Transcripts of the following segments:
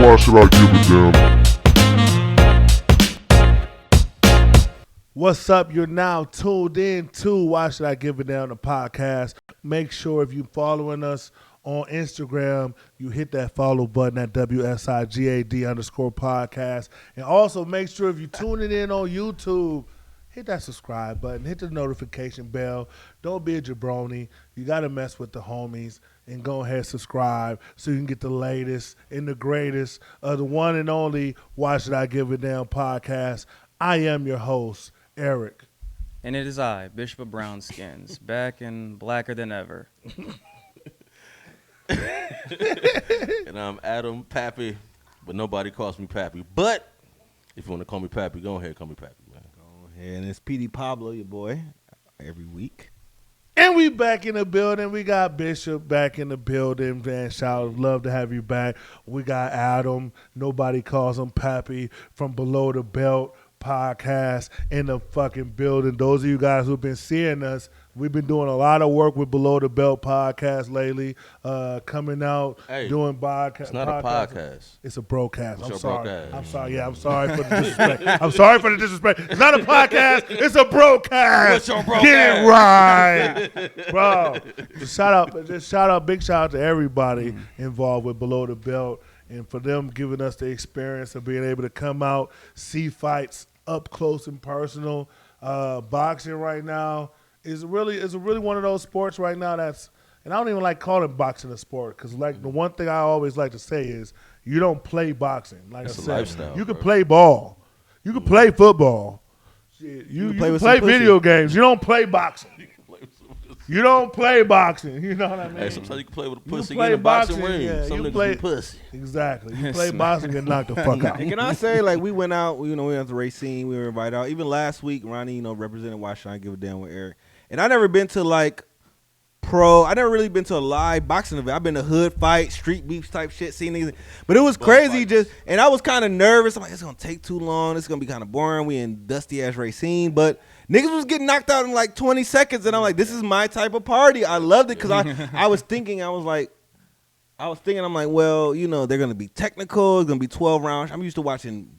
Why should I give a damn? What's up? You're now tuned in to Why Should I Give a Damn, the podcast. Make sure if you're following us on Instagram, you hit that follow button at WSIGAD_podcast. And also make sure if you're tuning in on YouTube, hit that subscribe button, hit the notification bell. Don't be a jabroni. You got to mess with the homies and go ahead and subscribe so you can get the latest and the greatest of the one and only Why Should I Give a Damn podcast. I am your host, Eric. And it is I, Bishop of Brownskins, back and blacker than ever. And I'm Adam Pappy, but nobody calls me Pappy. But if you want to call me Pappy, go ahead, call me Pappy, man. And it's PD Pablo, your boy, every week. And we back in the building. We got Bishop back in the building, man. Shout, love to have you back. We got Adam, nobody calls him Pappy, from Below the Belt podcast in the fucking building. Those of you guys who've been seeing us, we've been doing a lot of work with Below the Belt podcast lately, coming out, doing podcast. It's not a podcast. It's a broadcast. It's I'm sorry. broadcast. I'm sorry. Yeah, I'm sorry for the disrespect. I'm sorry for the disrespect. It's not a podcast. It's a broadcast. What's your broadcast? Get it right, bro. Just big shout out to everybody involved with Below the Belt, and for them giving us the experience of being able to come out, see fights up close and personal. Boxing right now is really one of those sports right now that's, and I don't even like calling boxing a sport, because like the one thing I always like to say is you don't play boxing. Like it's I a said, lifestyle, you can bro. play ball, you can play football, you can play video games. You don't play boxing. You don't play boxing. You know what I mean? Hey, sometimes you can play with a You pussy play in a boxing boxing, ring. yeah, Some you niggas play- be pussy. Exactly. You play boxing, get knocked the fuck out. And can I say, like, we went out, we went to the race scene, we were invited out. Even last week, Ronnie, represented Why Should I Give a Damn with Eric. And I never been to, like, I never really been to a live boxing event. I've been to hood fight, street beefs type shit, seen these. But it was crazy and I was kind of nervous. I'm like, it's going to take too long. It's going to be kind of boring. We in dusty-ass race scene. But niggas was getting knocked out in like 20 seconds. And I'm like, this is my type of party. I loved it because I was thinking, I'm like, well, they're going to be technical. It's going to be 12 rounds. I'm used to watching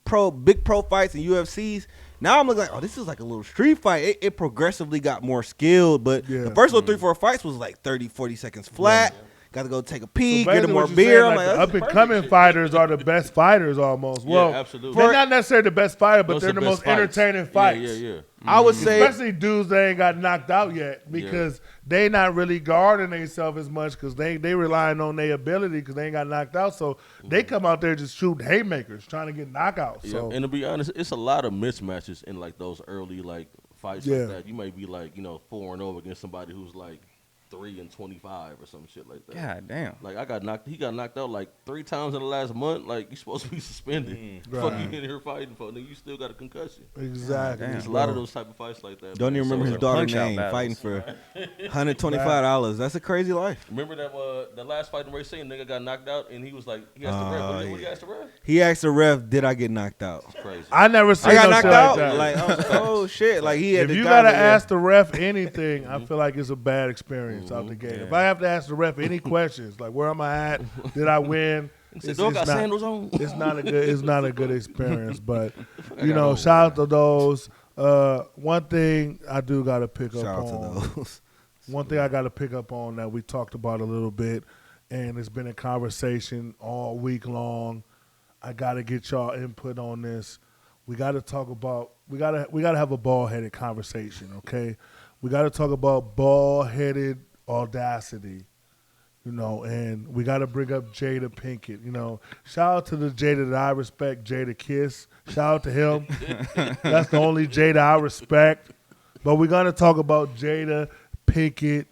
big pro fights and UFCs. Now I'm looking like, oh, this is like a little street fight. It progressively got more skilled, but the first little 3-4 fights was like 30, 40 seconds flat. Yeah. Got to go take a pee, get them more beer. I'm like, the up-and-coming fighters are the best fighters almost. Well, absolutely. They're not necessarily the best fighter, but they're the most entertaining fights. Yeah. I would say, especially dudes that ain't got knocked out yet, because they not really guarding themselves as much, because they relying on their ability, because they ain't got knocked out. So they come out there just shooting haymakers, trying to get knockouts. Yeah. So. And to be honest, it's a lot of mismatches in like those early like fights like that. You might be like 4-0 against somebody who's like 3-25 or some shit like that. God damn. Like he got knocked out like 3 times in the last month. Like, you supposed to be suspended. Fuck you in here fighting for, then you still got a concussion. Exactly. There's a lot of those type of fights like that. Don't even remember his daughter's name, battles. fighting for $125. That's a crazy life. Remember that the last fight in race scene, nigga got knocked out, and he was like, he asked the ref. What did he ask the ref? He asked the ref, did I get knocked out? It's crazy. I never seen I got no knocked shit out. like that. Like, oh shit! Like he had. If you gotta ask the ref anything, I feel like it's a bad experience out the gate. Yeah. If I have to ask the ref any questions, like where am I at? Did I win? Do I got sandals on? It's not a good experience. But shout out to those. One thing I do gotta pick up Shout out on. to those. One thing I gotta pick up on that we talked about a little bit, and it's been a conversation all week long. I gotta get y'all input on this. We gotta talk about. We gotta have a bald-headed conversation. Okay, we gotta talk about bald-headed audacity. And we got to bring up Jada Pinkett. Shout out to the Jada that I respect, Jada Kiss. Shout out to him. That's the only Jada I respect. But we're going to talk about Jada Pinkett,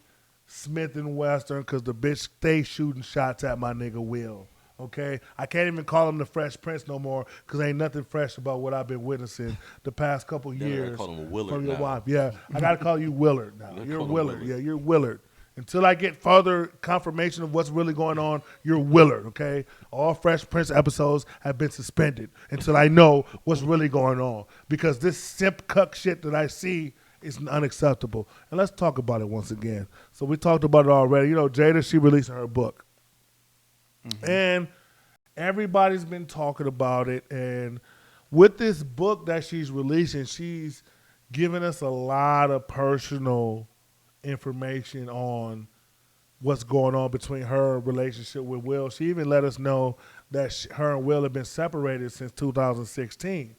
Smith & Western, because the bitch stay shooting shots at my nigga Will. Okay? I can't even call him the Fresh Prince no more, because ain't nothing fresh about what I've been witnessing the past couple years. I call him Willard from your now. wife. Yeah, I got to call you Willard now. You're call him Willard. Willard. Yeah, you're Willard. Until I get further confirmation of what's really going on, you're Willard, okay? All Fresh Prince episodes have been suspended until I know what's really going on, because this simp cuck shit that I see is unacceptable. And let's talk about it once again. So we talked about it already. Jada, she released her book. Mm-hmm. And Everybody's been talking about it, and with this book that she's releasing, she's giving us a lot of personal information on what's going on between her relationship with Will. She even let us know that her and Will have been separated since 2016.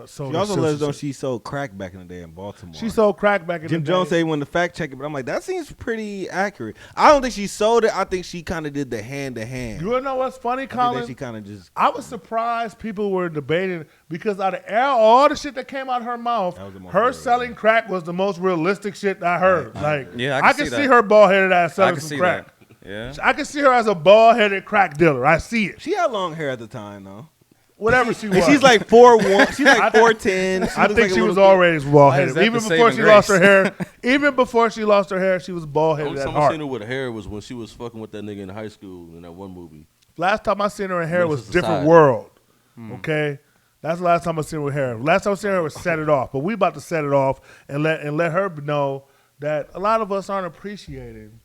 So She also let us know she sold crack back in the day in Baltimore. She sold crack back in Jim the day. Jones said he wanted to fact check it, but I'm like, that seems pretty accurate. I don't think she sold it. I think she kind of did the hand to hand. You wanna know what's funny, I think Colin? that she kind of just. I was surprised people were debating because out of all the shit that came out of her mouth, That was the most her realistic. selling crack was the most realistic shit I heard. Like, Yeah, I I can can see see that. her bald-headed ass I selling can some see crack. that. Yeah. I can see her as a bald-headed crack dealer. I see it. She had long hair at the time though. Whatever she was. And she's like 4'1". She's like 4'10". I think she was already Why bald-headed. is that Even the before saving she lost her grace? hair. Even before she lost her hair, she was The bald-headed only at time I heart. seen her with hair was when she was fucking with that nigga in high school in that one movie. Last time I seen her in hair was Menace to Different Society. World. Okay? That's the last time I seen her with hair. Last time I seen her was Set It Off. But we about to set it off and let her know that a lot of us aren't appreciating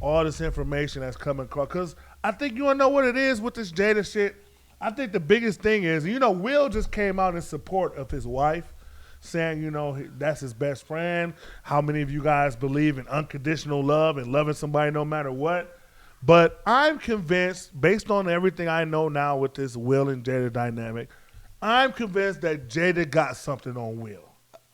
all this information that's coming across. Because I think you want to know what it is with this Jada shit. I think the biggest thing is, Will just came out in support of his wife, saying, that's his best friend. How many of you guys believe in unconditional love and loving somebody no matter what? But I'm convinced, based on everything I know now with this Will and Jada dynamic, I'm convinced that Jada got something on Will.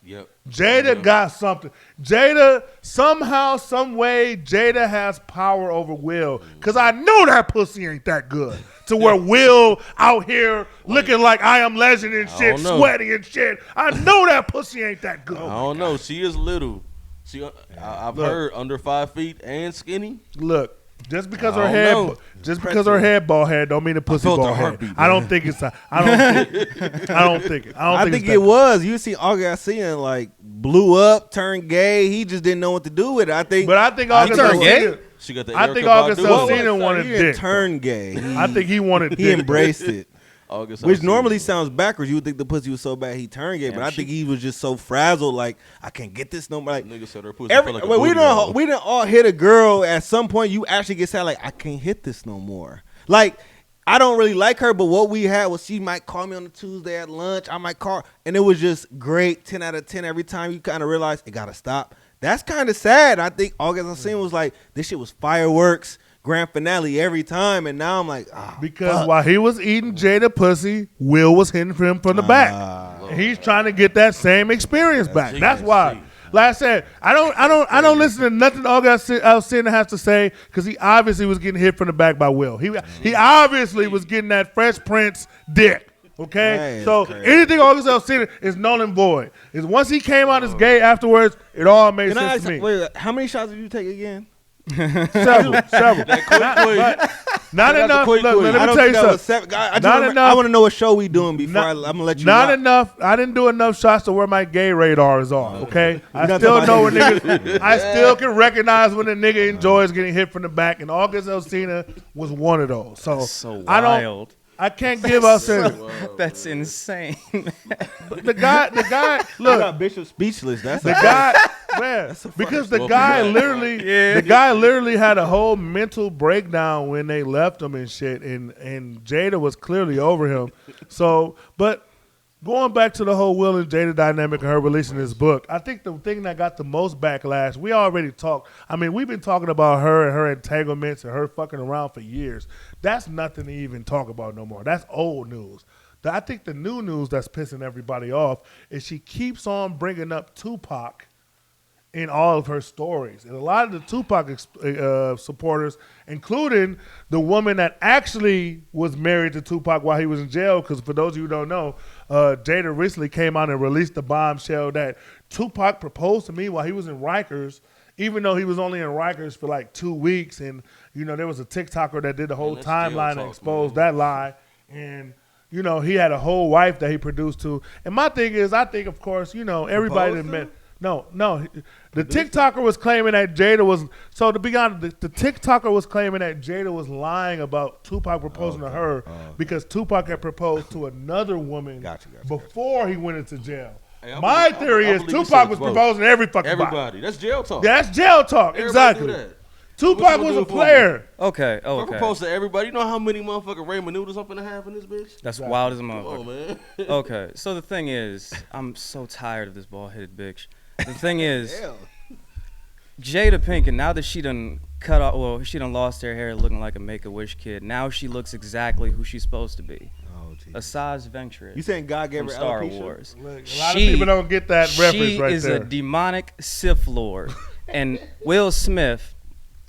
Yep. Jada got something. Jada, somehow, some way, Jada has power over Will. Because I know that pussy ain't that good. To where Will out here looking like I Am Legend and shit, don't know. sweaty and shit. I know that pussy ain't that good. I don't know. She is little. I've Look. heard under 5 feet and skinny. Look, just because I her don't head, know. her head bald head, don't mean the pussy felt the bald head. heartbeat, I don't man. think it's. I don't think it. I think it was. You see August Alsina like blew up, turned gay. He just didn't know what to do with it. I think. But I think August turned gay? Alsina. She got the I think Erykah August Badu. Alsina wanted he didn't dick. turn gay. I think he wanted. He dick. embraced it. August Which Alsina. normally sounds backwards. You would think the pussy was so bad he turned gay, but I she- think he was just so frazzled. Like I can't get this no more. Like Nigga said her pussy felt like a we booty hole. didn't all hit a girl. At some point, you actually get sad. Like I can't hit this no more. Like I don't really like her, but what we had was she might call me on a Tuesday at lunch. I might call, and it was just great. 10 out of 10 every time. You kind of realize it gotta stop. That's kind of sad. I think August Alsina was like, this shit was fireworks, grand finale every time, and now I'm like, Because fuck. while he was eating Jada pussy, Will was hitting him from the back. And he's trying to get that same experience back. That's why. Like I said, I don't listen to nothing August Alsina has to say because he obviously was getting hit from the back by Will. He obviously was getting that Fresh Prince dick. Okay, That is so crazy. anything August Alsina is null and void. Is once he came out as gay afterwards, it all made Can I sense ask, to me. wait, how many shots did you take again? Several. Not That's a enough. quick Look, quiz. let I me don't tell you think that was something. 7. I Not enough. want to know what show we doing before I'm gonna let you. Not rock. enough. I didn't do enough shots to where my gay radar is on. Okay, I not still talking know about when niggas. I still can recognize when a nigga enjoys getting hit from the back, and August Alsina was one of those. So, So I don't. wild. I can't give Alsina. That's insane. The guy. You Look, got Bishop speechless. That's the guy. Man, because the Welcome guy back. literally had a whole mental breakdown when they left him and shit, and Jada was clearly over him. So, but going back to the whole Will and Jada dynamic and her releasing this book, I think the thing that got the most backlash, we already talked. I mean, we've been talking about her and her entanglements and her fucking around for years. That's nothing to even talk about no more. That's old news. I think the new news that's pissing everybody off is she keeps on bringing up Tupac in all of her stories. And a lot of the Tupac supporters, including the woman that actually was married to Tupac while he was in jail, because for those of you who don't know, Jada recently came out and released the bombshell that Tupac proposed to me while he was in Rikers, even though he was only in Rikers for like 2 weeks. And, there was a TikToker that did the whole that's jail timeline and talk, exposed man. that lie. And, he had a whole wife that he produced to. And my thing is, I think, of course, everybody that met. No. The TikToker was claiming that Jada was. So to be honest, the TikToker was claiming that Jada was lying about Tupac proposing to her because Tupac had proposed to another woman Gotcha. before he went into jail. Hey, I My believe- theory I is believe he Tupac said was both. proposing to every fucking body. Everybody. That's jail talk. That's jail talk. Everybody Exactly. do that. Tupac was a player. Okay. I propose to everybody. You know how many motherfucking ramen noodles I'm finna have in this bitch? That's wild as a Come on, motherfucker. man. Okay, so the thing is, I'm so tired of this bald-headed bitch. The thing is, Jada Pinkett, now that she done cut off, well, she done lost her hair looking like a Make-A-Wish kid, now she looks exactly who she's supposed to be. Asajj Ventress. You saying God gave from her Star alopecia? Wars. Look, a lot of people don't get that reference right there. She is a demonic Sith Lord. And Will Smith,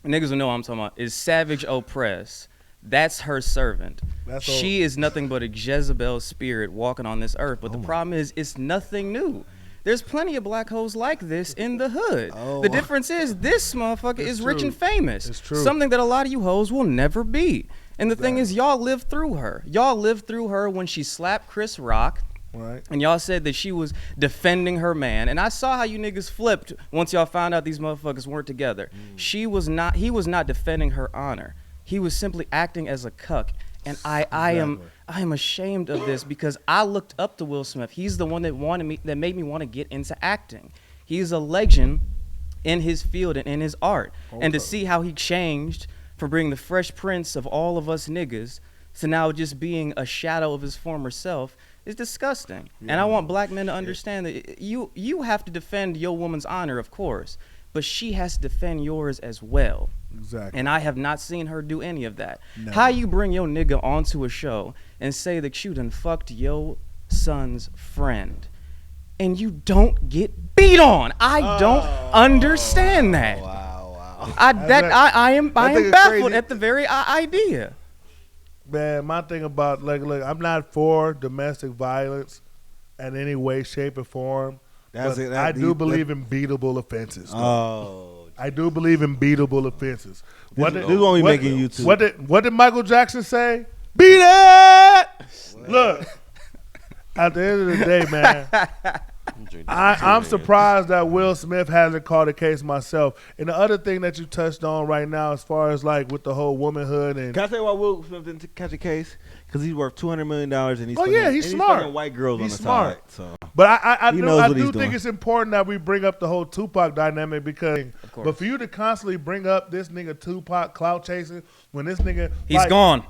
niggas will know what I'm talking about, is Savage Opress. That's her servant. She is nothing but a Jezebel spirit walking on this earth. But the problem is, it's nothing new. There's plenty of black hoes like this in the hood. The difference is this motherfucker is rich and famous. It's true. Something that a lot of you hoes will never be. And the thing is, y'all lived through her. Y'all lived through her when she slapped Chris Rock. Right. And y'all said that she was defending her man. And I saw how you niggas flipped once y'all found out these motherfuckers weren't together. He was not defending her honor. He was simply acting as a cuck. And I am ashamed of this because I looked up to Will Smith. He's the one that made me want to get into acting. He's a legend in his field and in his art. And to see how he changed from being the Fresh Prince of all of us niggas to now just being a shadow of his former self is disgusting. And I want black men to understand that you have to defend your woman's honor, of course, but she has to defend yours as well. Exactly. And I have not seen her do any of that. Never. How you bring your nigga onto a show and say that you done fucked your son's friend and you don't get beat on? I don't understand that. Wow. I am baffled crazy. at the very idea. Man, my thing about look, I'm not for domestic violence in any way, shape, or form. I do believe in beatable offenses. I do believe in beatable offenses. This is what we making YouTube. What did Michael Jackson say? Beat it! Look, at the end of the day, man, I'm surprised that Will Smith hasn't caught a case myself. And the other thing that you touched on right now, as far as like with the whole womanhood and can I tell you why Will Smith didn't catch a case? Because he's worth $200 million and he's he's smart. fucking white girls He's on the smart. side. So. But I He knows what do he's think doing. it's important that we bring up the whole Tupac dynamic because, but for you to constantly bring up this nigga Tupac clout chasing when this nigga He's gone.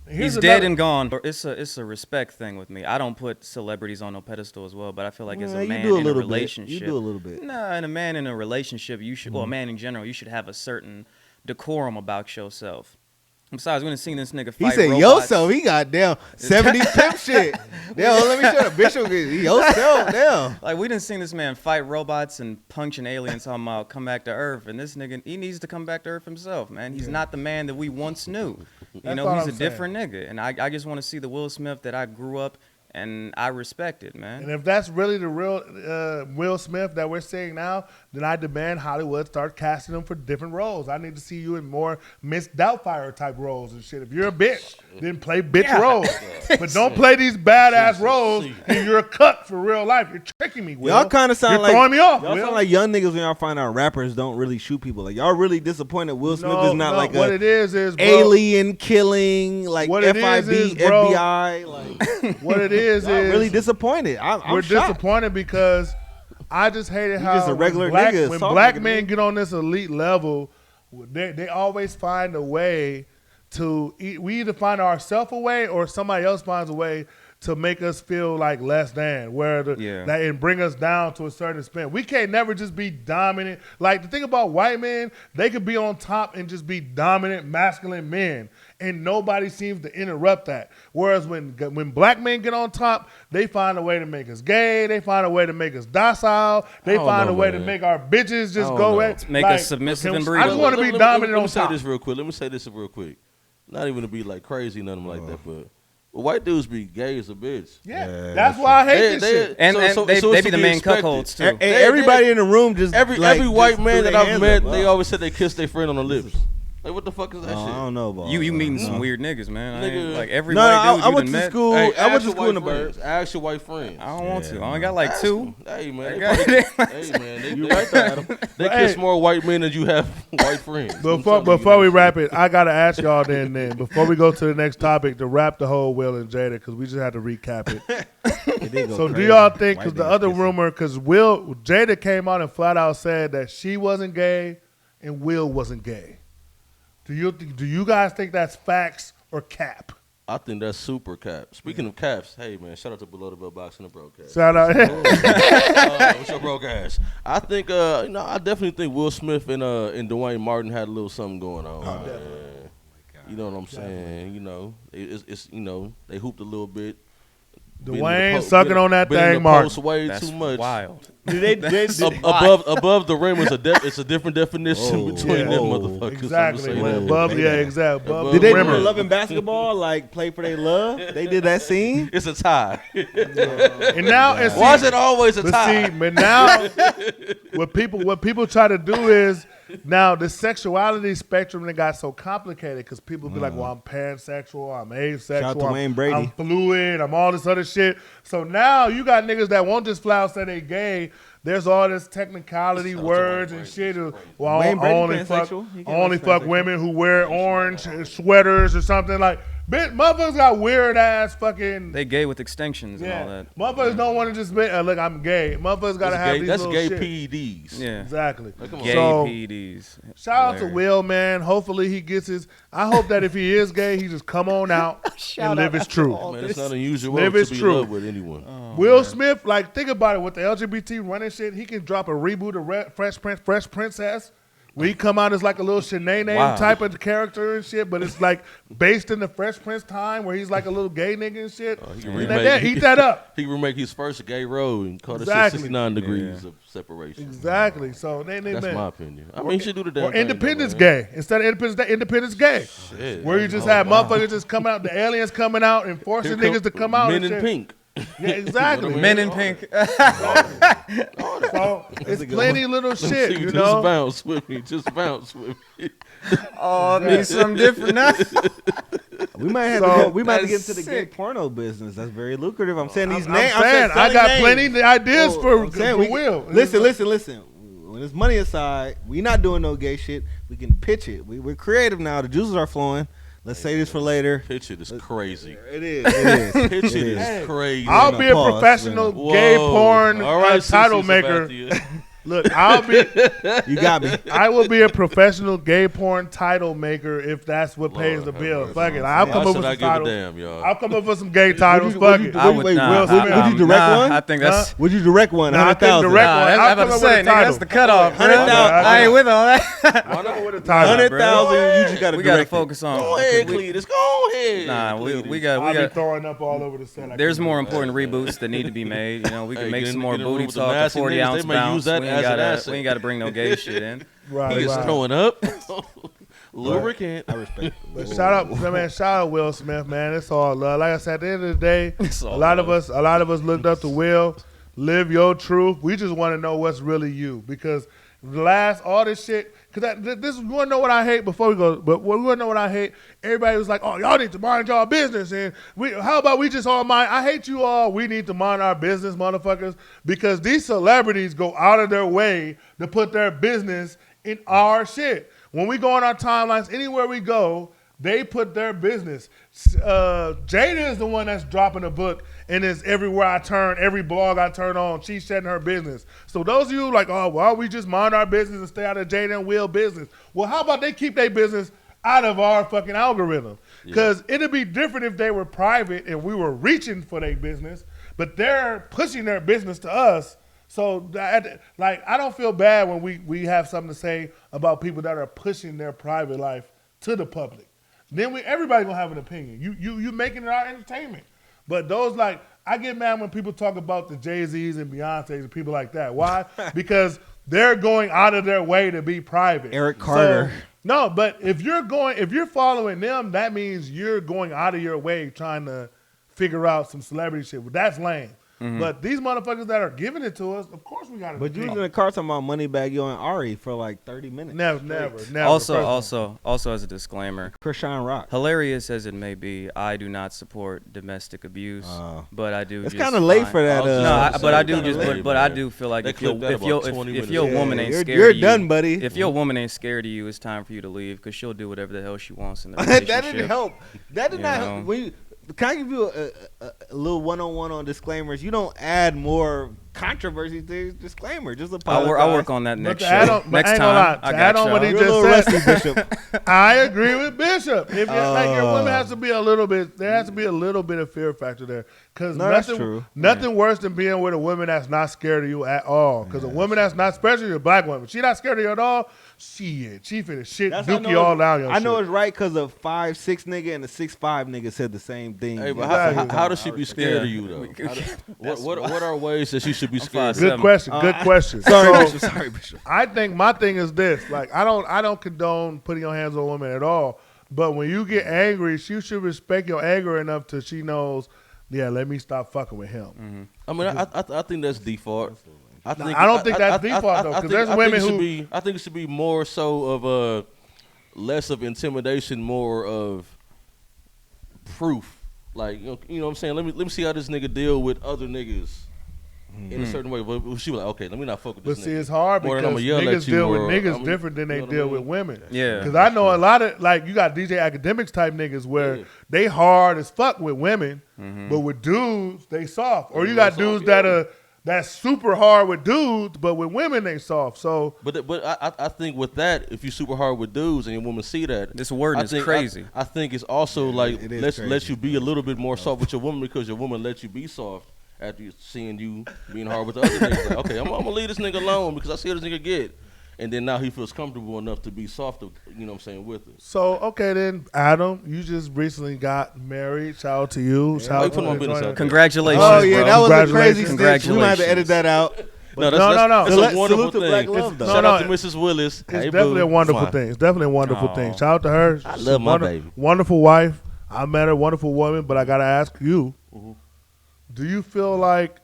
here's He's dead another- and gone. It's a respect thing with me. I don't put celebrities on no pedestal as well, but I feel like as a man in a relationship, You do a little bit. Nah, and a man in a relationship, you should, well, a man in general, you should have a certain decorum about yourself. Besides, we done seen this nigga fight He said robots. yourself. He got down 70 pimp shit. Damn, let me show the Bishop. Yourself, damn. Like, we done seen this man fight robots and punching aliens talking about come back to Earth. And this nigga, he needs to come back to Earth himself, man. He's not the man that we once knew. You know, all he's I'm a different nigga. And I just want to see the Will Smith that I grew up and I respected, man. And if that's really the real Will Smith that we're seeing now, then I demand Hollywood start casting him for different roles. I need to see you in more Miss Doubtfire type roles and shit. If you're a bitch, then play bitch roles. But don't play these badass roles and you're a cuck for real life. You're tricking me, Will. Y'all kind of sound You're like throwing me off, Y'all Will. sound like young niggas when y'all find out rappers don't really shoot people. Like y'all really disappointed. Will Smith is not like what a it is, bro, alien killing like What it FIB, is, bro, FBI. Like what it is y'all really disappointed. I'm we're shocked. disappointed because I just hated how just a regular when nigga, when soft black nigga, men man. get on this elite level, they always find a way to we either find ourselves a way or somebody else finds a way to make us feel like less than, that and bring us down to a certain extent. We can't never just be dominant. Like the thing about white men, they could be on top and just be dominant, masculine men, and nobody seems to interrupt that. Whereas when black men get on top, they find a way to make us gay. They find a way to make us docile. They find a way to make our bitches just go away. Make us submissive and I just want to be dominant on top. Let me say this real quick. Not even to be like crazy, nothing like that, but white dudes be gay as a bitch. Yeah, that's why I hate this shit. And they it's be the to main expected. cuckolds too. Everybody in the room just Every white man that I've met, they always said they kissed their friend on the lips. Like, what the fuck is that shit? I don't know, bro. You meeting some weird niggas, man. I ain't, Nigga. like every No, white dude I you went done to met. school. Hey, I went to ask school in the your white birds. friends. Ask your white friends. I don't want to. I only got like two. Hey man, You right there, Adam. they kiss more white men than you have white friends. Before we wrap it, I gotta ask y'all then before we go to the next topic to wrap the whole Will and Jada because we just had to recap it. So do y'all think? Because the other rumor, because Jada came out and flat out said that she wasn't gay and Will wasn't gay. Do you guys think that's facts or cap? I think that's super cap. Speaking of caps, hey man, shout out to Below the Belt Boxing and Broadcast. Shout out. What's your broadcast? I think, I definitely think Will Smith and Dwayne Martin had a little something going on. Man. You know what I'm saying? You know, it's they hooped a little bit. Dwayne sucking on that thing, Mark. Way That's too much. wild. Above the rim is it's a different definition between them motherfuckers. Exactly. Exactly. Above Did the they rim. do Love and Basketball like play for their love? They did that scene. It's a tie. And now, and see, why is it always a tie? But now, what people try to do is now the sexuality spectrum that got so complicated because people be like, well, I'm pansexual, I'm asexual, Shout out to Wayne Brady. I'm fluid, I'm all this other shit. So now you got niggas that won't just flat out say they gay. There's all this technicality words and shit. Well, Wayne Brady only fuck women who wear orange sweaters or something like. Bitch, motherfuckers got weird ass fucking. They gay with extinctions and all that. Motherfuckers don't want to just be look. I'm gay. Motherfuckers gotta have these that's little gay shit. PEDs. Yeah. Exactly. Gay So, PEDs. shout out to Hilarious. Will, man. Hopefully he gets his. I hope that if he is gay, he just come on out and live his truth. Man, it's not unusual Live to his be in truth. love with anyone. Will Smith, like, think about it with the LGBT running shit. He can drop a reboot of Fresh Princess. Where he come out as like a little Shanae type of character and shit, but it's like based in the Fresh Prince time where he's like a little gay nigga and shit. Eat that up. He remake his first gay role and call it Exactly. 69 degrees of separation. Exactly. So they That's man. my opinion. I mean, he should do the damn Or thing, Independence though, Gay. Instead of Independence Gay. Shit. Where you just have motherfuckers just coming out, the aliens coming out and forcing niggas to come out. Men and in shit. pink. Yeah, exactly. Men in pink. So it's plenty little shit, you Just know. bounce with me. Just bounce with me. Oh, it means something different now. We might have So, to get that's into the gay sick. porno business. That's very lucrative. I'm saying these I'm names. saying, I got plenty of ideas for we Will. Listen. When there's money aside, we not doing no gay shit. We can pitch it. We're creative now. The juices are flowing. Let's say this for later. Pitch it is crazy. It is. Pitch it is crazy. I'll be a Pause, professional Whoa. gay porn All right, title Cece maker. Sabathia. Look, You got me. I will be a professional gay porn title maker if that's what pays Lord the have bill. mercy. Fuck it. I'll come Why up should with I some give a titles. damn, y'all? I'll come up with some gay titles. you- Fuck would you- it. I would Wait, not. Will Smith, would you direct one? I think that's. Would you direct one? Nah, I couldn't 100,000. direct Nah, one. that's, I'll I'm about come to up say, with a nigga, that's title. the cutoff. bro. 100,000. I ain't with all that. I'll come up with a title. 100,000. You just got to We gotta direct it. focus on. Go ahead, Cletus. Go ahead. Nah, we Cletus. got. I'll be throwing up all over the set. I There's can't more do that. important reboots that need to be made. You know, we can Hey, make get some in- more get in the room booty with the talk, a nasty 40 niggas. ounce They may bounce. use that We as ain't an gotta. asset. We ain't gotta bring no gay shit in. Right, He is right. throwing up. Lubricant. I respect But shout out Will Smith, man. It's all love. Like I said, at the end of the day, It's a all lot of love. us looked up to Will. Live your truth. We just want to know what's really you because all this shit. Because this you want to know what I hate before we go. But we want to know what I hate. Everybody was like, "Oh, y'all need to mind y'all business." And how about we just all mind? I hate you all. We need to mind our business, motherfuckers, because these celebrities go out of their way to put their business in our shit. When we go on our timelines, anywhere we go, they put their business. Jada is the one that's dropping a book and is everywhere I turn, every blog I turn on, she's shedding her business. So those of you like, oh, well, we just mind our business and stay out of Jada and Will business. Well, how about they keep their business out of our fucking algorithm? Because it'd be different if they were private and we were reaching for their business, but they're pushing their business to us. So, I don't feel bad when we have something to say about people that are pushing their private life to the public. Then everybody gonna have an opinion. You making it our entertainment. But those I get mad when people talk about the Jay-Z's and Beyonce's and people like that. Why? Because they're going out of their way to be private. Eric Carter. So, no, but if you're following them, that means you're going out of your way trying to figure out some celebrity shit. Well, that's lame. But these motherfuckers that are giving it to us, of course we got to. But you was in the car talking about Moneybag Yo and Ari for like 30 minutes. Never. Also, as a disclaimer, Krishan Rock. hilarious as it may be, I do not support domestic abuse, but I do. It's just kind of late find- for that. I do feel like They if your clipped that about 20 if minutes your ago. woman ain't You're- scared you're of you, done, buddy. If your woman ain't scared of you, it's time for you to leave because she'll do whatever the hell she wants in the that relationship. didn't help. That did You not know. help. Can I give you a little one-on-one on disclaimers? You don't add more controversy thing. Disclaimer, just I'll apologize. work on that next to add show. on- but Next I ain't gonna lie, time, to I add got on what he y'all. You're a little just rusty, said. Bishop. I agree with Bishop. If you're, like, your woman has to be a little bit. There has to be a little bit of fear factor there, because No, that's true. nothing worse than being with a woman that's not scared of you at all. Because a woman that's not, especially a black woman, she not scared of you at all. She finna shit I dookie know all down your I know shit. it's right because a 5'6" nigga and a 6'5" nigga said the same thing. Hey, but Exactly. how does she be scared Yeah. of you though? What are ways that she should be scared? Good of question. Good question. Sorry, So, Bishop. Sorry, Bishop. I think my thing is this: like, I don't condone putting your hands on a woman at all. But when you get angry, she should respect your anger enough to she knows, yeah, let me stop fucking with him. I mean, I think that's default. I don't think that's default, though, 'cause there's women who- I think it should be more so of less of intimidation, more of proof. Like, you know what I'm saying? Let me see how this nigga deal with other niggas in a certain way. But she was like, okay, let me not fuck with But this see, nigga. it's hard More because than I'ma yell at niggas you deal with or niggas I'ma- different than they you know what I deal mean? with women. Yeah. Because I know a lot of, like, you got DJ Academics type niggas where Yeah. they hard as fuck with women, but with dudes, they soft. Or you got soft, dudes yeah. that's super hard with dudes, but with women, they soft. So, But I think with that, if you super hard with dudes and your woman see that, This wording I is think- crazy. I think it's also like it is let crazy. you be a little bit more soft with your woman because your woman lets you be soft after seeing you being hard with the other niggas. Like, okay, I'm gonna leave this nigga alone because I see how this nigga get, and then now he feels comfortable enough to be soft, you know what I'm saying, with it. okay then, Adam, you just recently got married. Shout out to you. Shout Why you out put to my business joining- out there? Congratulations, Oh yeah, bro. that was a crazy Congratulations. stitch. We might have to edit that out. No, no. that's Salute- a wonderful salute to thing. Black love, though. Shout No, out no. to Mrs. Willis. It's Hey, definitely boo. a wonderful Mwah. thing. It's definitely a wonderful Aw. thing. Shout out to her. I She's love a my baby. Wonderful wife. I met her, wonderful woman. But I gotta ask you: do you feel like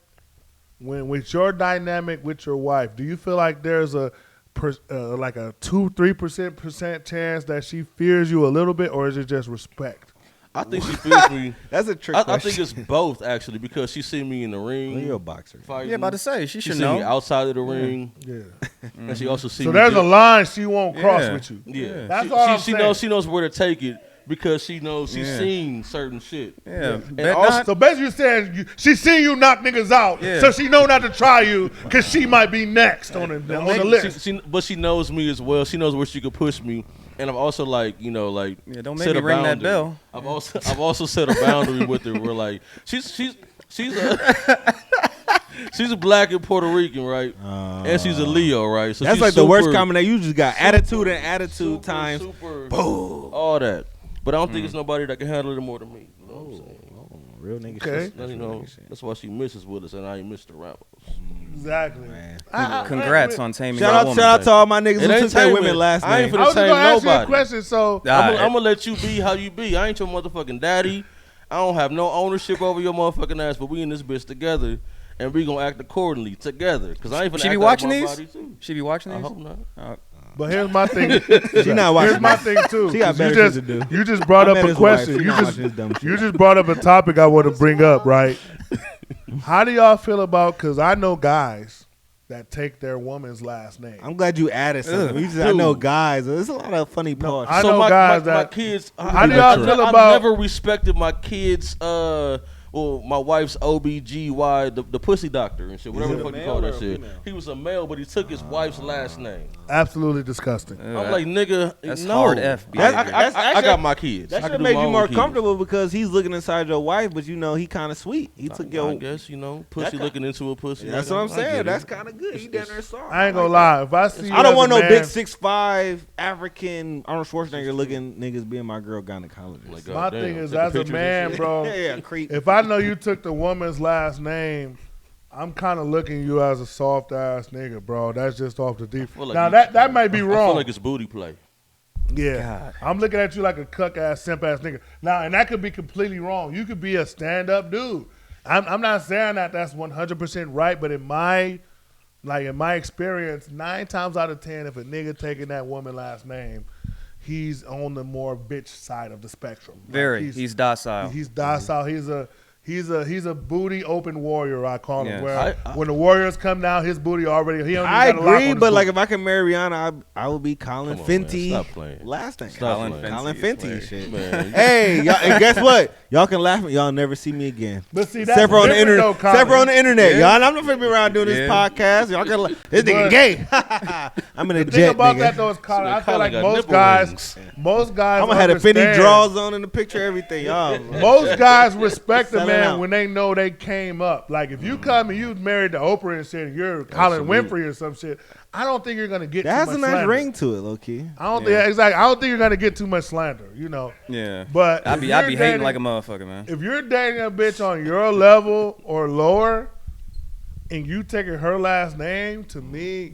when with your dynamic with your wife, do you feel like there's like a 2-3% chance that she fears you a little bit, or is it just respect? I think she feels me. That's a trick I question. think it's both actually because she see me in the ring. You're a boxer. Fighting. Yeah, about to say she should see me know. outside of the ring, Yeah. and she also see So me. there's a just- line she won't cross Yeah. with you. Yeah, That's all I'm she saying. knows. She knows where to take it because she knows she's Yeah. seen certain shit. Yeah. And Bet also- not. So basically, you're saying she seen you knock niggas out, Yeah. so she know not to try you because she might be next on the list. But she knows me as well. She knows where she could push me, and I've also like Yeah, don't make set me a ring that boundary. bell. I've also set a boundary with her. Where like she's she's a black and Puerto Rican, right? And she's a Leo, right? So That's she's like the worst super- combination. You just got attitude and attitude super, times. super, all that. But I don't think it's nobody that can handle it more than me. You know what I'm saying? Real nigga Okay. shit. That's, that's why she misses Willis and I ain't Mr. Ramos. Exactly. Man. Congrats on taming Shout your out, woman. shout out to all my niggas It who ain't took their taming. women last I ain't night. I was just gonna ask you a nobody. question. So Ah, I'm gonna let you be how you be. I ain't your motherfucking daddy. I don't have no ownership over your motherfucking ass, but we in this bitch together, and we gonna act accordingly together. Cause I ain't finna She be act watching out my these? body, too. She be watching I these? hope not. but here's my thing. She not watching. Here's my that. thing too. She got 'cause better you shit just, to do. You just brought I up met a his wife. question. She You not just watching this dumb shit. you just brought up a topic I want to bring up. Right? How do y'all feel about? Because I know guys that take their woman's last name. I'm glad you added something. You just, I know guys. There's a lot of funny parts. I so know my, guys my, that- my kids. How do y'all feel about- I never respected my kids. Well, my wife's OBGY, the pussy doctor and shit, whatever he the a fuck you male call or that a shit. female? He was a male, but he took his wife's last name. Absolutely disgusting. I'm like, nigga, That's no. hard F, I, behavior. That's I actually- got my kids. That I should can do make my you own more kids. comfortable because he's looking inside your wife, but you know he kind of sweet. He took I your. guess pussy looking into a pussy. That's I what I'm get saying. it. That's kind of good. He down there soft. I ain't gonna like lie. If I see, that. you I don't as want a no man- big 6'5" African Arnold Schwarzenegger looking niggas being my girl gynecologist. Like, My goddamn, thing is, taking as a pictures and man, shit. bro. yeah, creep. If I know you took the woman's last name, I'm kind of looking at you as a soft ass nigga, bro. That's just off the deep. feel like Now you- that might be I wrong. feel like it's booty play. Yeah, God. I'm looking at you like a cuck ass, simp ass nigga. Now, and that could be completely wrong. You could be a stand up dude. I'm not saying that that's 100% right, but in my experience, 9 times out of 10, if a nigga taking that woman last name, he's on the more bitch side of the spectrum. Like, Very. He's docile. He's docile. He's a booty open warrior, I call him. Yes. Where when the Warriors come down, his booty already. He don't even I got a lock on agree, his but booty. like if I can marry Rihanna, I would be Colin Come on, Fenty. man. Stop playing. Last name. Stop Colin playing. Fenty. Colin is Fenty hilarious. shit. Man. Hey, y'all, and guess what? Y'all can laugh at y'all never see me again. But see, that's Except for on the different internet. though, Colin. Except for on the internet, Yeah. y'all. I'm not gonna be around doing this Yeah. podcast. Y'all can. This nigga But- gay. I'm in a The thing jet, about nigga. that though is, Colin, I feel Colin like got most nipple guys, rings. I'm gonna have the Fenty understand- draws on in the picture, everything, y'all. Most guys respect a Sell it man out. when they know they came up. Like if you come and you married to Oprah and shit, and you're Colin Winfrey or some shit, I don't think you're gonna get That has too a much nice slander. ring to it, low key. I don't think exactly. I don't think you're gonna get too much slander. You know. Yeah. But I'd if be you're hating dating- like a motherfucker, man. If you're dating a bitch on your level or lower, and you taking her last name, to me,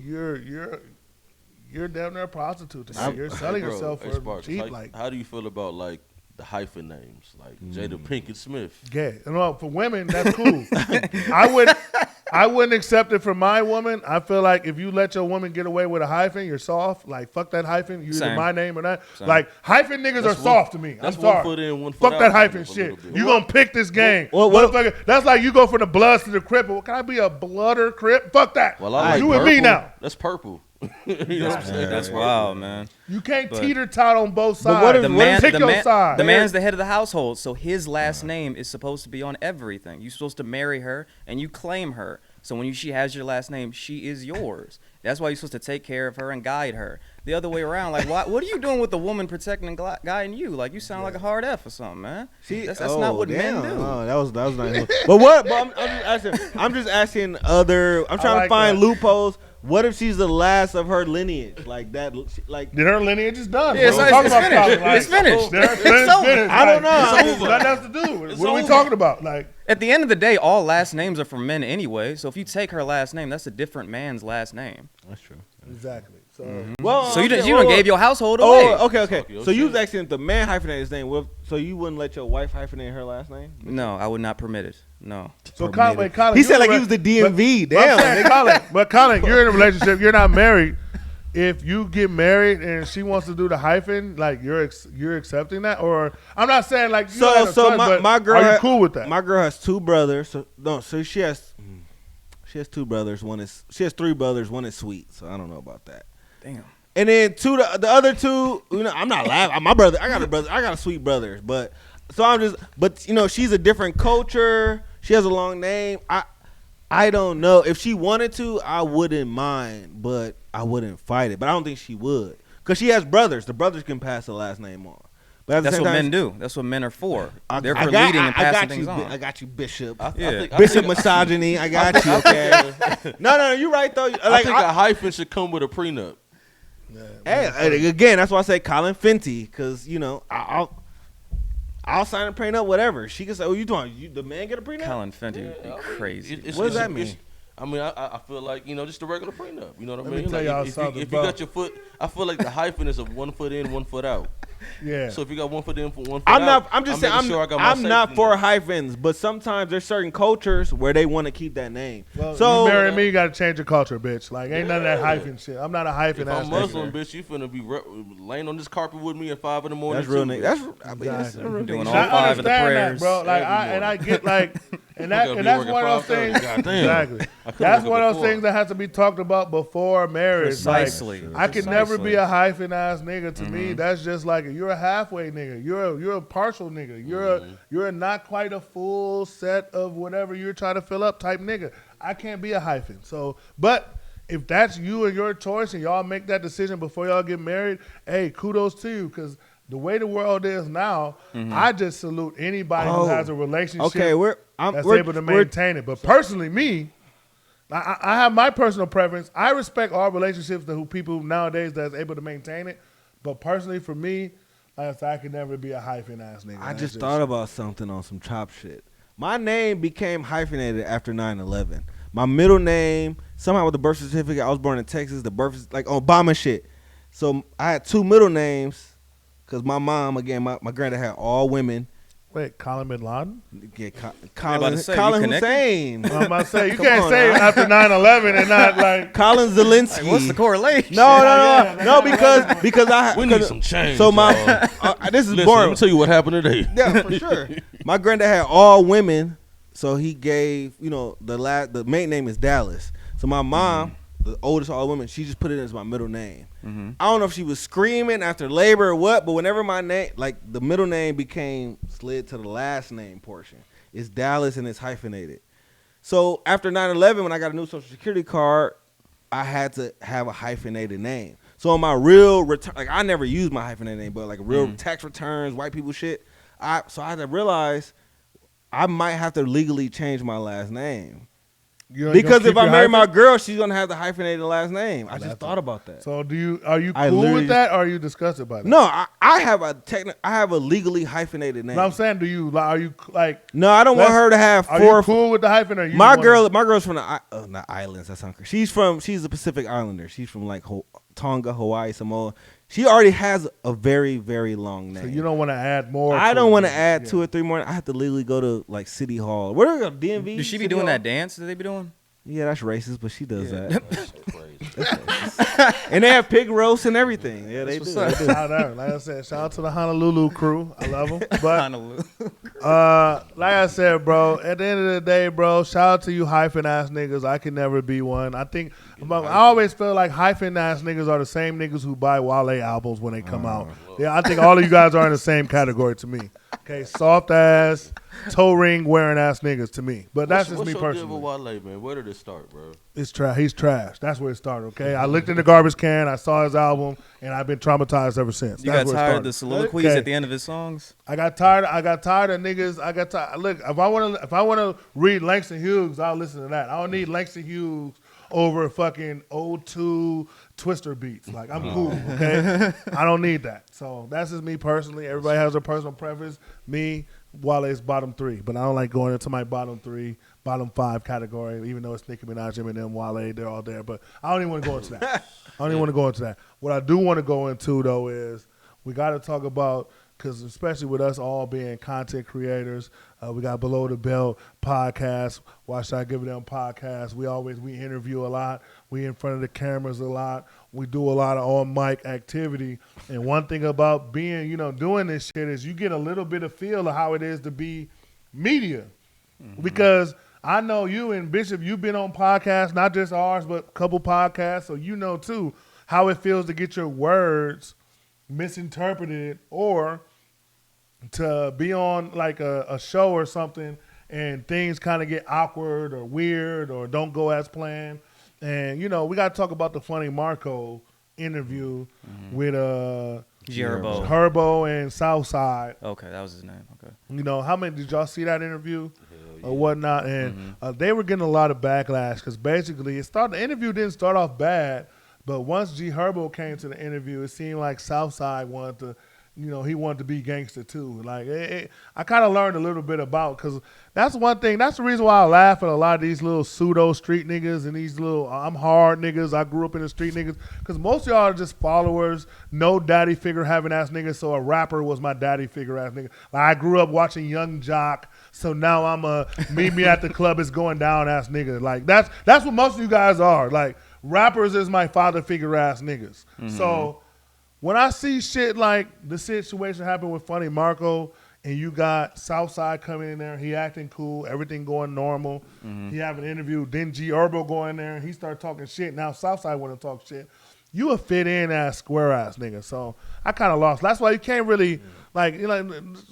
you're damn near a prostitute. To me. You're selling Bro, yourself hey, for Sparks, cheap, how, like how do you feel about like the hyphen names, like Jada Pinkett Smith? gay. You know, for women, that's cool. I wouldn't accept it from my woman. I feel like if you let your woman get away with a hyphen, you're soft. Like fuck that hyphen. You either Same. my name or not. Same. Like hyphen niggas That's are one- soft to me. I'm That's sorry. one foot in, one foot Fuck out. that hyphen a shit. little bit. You gonna pick this game. What- Motherfucker, that's like you go from the Bloods to the Crip. Well, can I be a Blooder Crip? Fuck that. Well, I like you purple. and me now. That's purple. You know what I'm saying? That's purple. wild, man. You can't But- teeter tot on both But sides. what if- The what man, pick the your man, side. the man's the head of the household, so his last name is supposed to be on everything. You're supposed to marry her, and you claim her. So when she has your last name, she is yours. That's why you're supposed to take care of her and guide her. The other way around, like, what are you doing with the woman protecting and guiding you? Like, you sound like a hard F or something, man. That's not what men do. Oh, that was nice. But what? But I'm just asking other. I'm trying like to find that. loopholes. What if she's the last of her lineage? Like that. Like Then her lineage is done. Yeah, What so are we talking it's about, finished. Colin? Like, It's finished. They're It's finished. over. I don't know. Like, It's nothing else to do. It's What are we over. talking about? Like, At the end of the day, all last names are for men anyway. So if you take her last name, that's a different man's last name. that's true. exactly. So Well, So you okay, just you done gave your household away. Oh, okay. Fuck your So you was shit. asking if the man hyphenated his name. So you wouldn't let your wife hyphenate her last name? No, I would not permit it. No. Colin, wait, Colin, He you're said like in he a- was the DMV. But I'm Damn. saying, Colin, you're in a relationship. You're not married. If you get married and she wants to do the hyphen, like you're accepting that, or I'm not saying like you don't have So a choice, but my girl. are you cool with that? My girl has two brothers. So she has two brothers. She has three brothers. One is sweet. So I don't know about that. Damn. And then the other two, I'm not laughing. My brother, I got a sweet brother, but she's a different culture. She has a long name. I don't know. If she wanted to, I wouldn't mind, but I wouldn't fight it. But I don't think she would, because she has brothers. The brothers can pass the last name on. But at the That's same what time, men do. That's what men are for. I- They're I for got- leading I- and I passing got things you, on. I got you, Bishop. I think Bishop misogyny. I got you. Okay. No, you're right though. I Like, think a hyphen should come with a prenup. hey, again, that's why I say Colin Fenty, because I'll sign a prenup, whatever. She can say, "Oh, you doing? The man get a prenup?" Colin Fenty would be crazy. What does that mean? I feel like just a regular prenup. You know what I Let me mean? tell Like, y'all if something, you bro. got your foot, I feel like the hyphen is a 1 foot in, 1 foot out. Yeah. So if you got 1 foot in, 1 foot I'm out, not. I'm just saying. making sure I got my I'm not safety for net. hyphens, but sometimes there's certain cultures where they want to keep that name. Well, So you marry me, you gotta change your culture, bitch. Like ain't none of that hyphen shit. I'm not a hyphen If ass I'm nigga. Muslim, bitch, you finna be laying on this carpet with me at 5 in the morning. that's real too, nigga. bitch. That's real Doing nigga. all I 5 of the understand prayers. that, bro. Like every I get like, and I gotta be that's working one of those 5:30. things. Goddamn. Exactly. I could've That's woke one up of those before. things that has to be talked about before marriage. Precisely. Like, I can never be Precisely. a hyphen ass nigga. To me, that's just like you're a halfway nigga. You're a partial nigga. You're a not quite a full set of whatever you're trying to fill up type nigga. I can't be a hyphen. So, but if that's you and your choice, and y'all make that decision before y'all get married, hey, kudos to you, because the way the world is now, I just salute anybody who Oh. has a relationship Okay, that's able to maintain it. But personally, me, I have my personal preference. I respect all relationships that who people nowadays that's able to maintain it. But personally, for me, I could never be a hyphen ass nigga. I That's just thought about something on some chop shit. My name became hyphenated after 9/11. My middle name, somehow with the birth certificate, I was born in Texas. The birth is like Obama shit. So I had two middle names because my mom, again, my granddad had all women. Wait, Colin Bin Laden? Yeah, about to say, you Colin connected? Hussein. I'm about to say, you Come can't on say now. after 9/11 and not like. Colin Zelensky. Like, what's the correlation? No, because I We need some change. So my y'all. this is Listen, boring. let me tell you what happened today. Yeah, for sure. My granddad had all women, so he gave the main name is Dallas. So my mom, the oldest of all women, she just put it as my middle name. I don't know if she was screaming after labor or what, but whenever my name, like the middle name became slid to the last name portion, it's Dallas and it's hyphenated. So after 9/11, when I got a new social security card, I had to have a hyphenated name. So on my real return, like I never used my hyphenated name, but like real tax returns, white people shit, so I had to realize I might have to legally change my last name. Because if I marry my girl, she's gonna have the hyphenated last name. I just thought about that. So are you I cool literally with that, or are you disgusted by that? No, I have a legally hyphenated name. No, I'm saying, are you like? No, I don't want her to have Are four. you cool with the hyphen? Or you My wanna- girl's from the not islands. That sounds crazy. She's a Pacific Islander. She's from like Tonga, Hawaii, Samoa. She already has a very, very long name. So you don't want to add more. I to don't it. want to add Yeah. 2 or 3 more. I have to legally go to like City Hall. Where do we go? DMV? Should she be City doing Hall? that dance that they be doing? Yeah, that's racist, but she does Yeah. that. That's so crazy. And they have pig roast and everything. Yeah, they That's do. what's They do. Shout out, like I said, shout out to the Honolulu crew. I love them. But Honolulu. like I said, bro, at the end of the day, bro, shout out to you hyphen ass niggas. I can never be one. I always feel like hyphen ass niggas are the same niggas who buy Wale albums when they come out. Yeah, I think all of you guys are in the same category to me. Okay, soft ass, toe ring wearing ass niggas to me. But that's just me What's your deal personally. with Wale, man? Where did it start, bro? It's trash. He's trash. That's where it started. Okay, I looked in the garbage can. I saw his album, and I've been traumatized ever since. You That's got where it tired of the started. soliloquies Okay. at the end of his songs? I got tired of niggas. I got tired. Look, if I want to read Langston Hughes, I'll listen to that. I don't need Langston Hughes over fucking O2 Twister beats. Like, I'm cool, okay? I don't need that. So that's just me personally. Everybody has their personal preference. Me, Wale's bottom 3, but I don't like going into my bottom 3, bottom 5 category, even though it's Nicki Minaj, Eminem, Wale, they're all there. But I don't even want to go into that. I don't even want to go into that. What I do want to go into, though, is we got to talk about, because especially with us all being content creators, we got Below the Belt podcast, Why Should I Give It Them podcast. We interview a lot. We in front of the cameras a lot. We do a lot of on mic activity. And one thing about being, doing this shit is you get a little bit of feel of how it is to be media. Because I know you and Bishop, you've been on podcasts, not just ours, but a couple podcasts. So you know too how it feels to get your words misinterpreted or to be on like a show or something and things kind of get awkward or weird or don't go as planned. And, we got to talk about the Funny Marco interview with Herbo and Southside. Okay, that was his name. Okay. How many did y'all see that interview or whatnot? And they were getting a lot of backlash because basically the interview didn't start off bad, but once G Herbo came to the interview, it seemed like Southside wanted to, he wanted to be gangster too. Like I kind of learned a little bit about, because that's one thing. That's the reason why I laugh at a lot of these little pseudo street niggas and these little I'm hard niggas. I grew up in the street niggas, because most of y'all are just followers, no daddy figure having ass niggas. So a rapper was my daddy figure ass nigga. Like I grew up watching Young Jock, so now I'm a meet me at the club is going down ass nigga. Like that's what most of you guys are. Like rappers is my father figure ass niggas. So when I see shit like the situation happen with Funny Marco, and you got Southside coming in there, he acting cool, everything going normal. He have an interview, then G Herbo go in there, and he start talking shit. Now Southside want to talk shit. You a fit in ass square ass nigga. So I kind of lost. That's why you can't really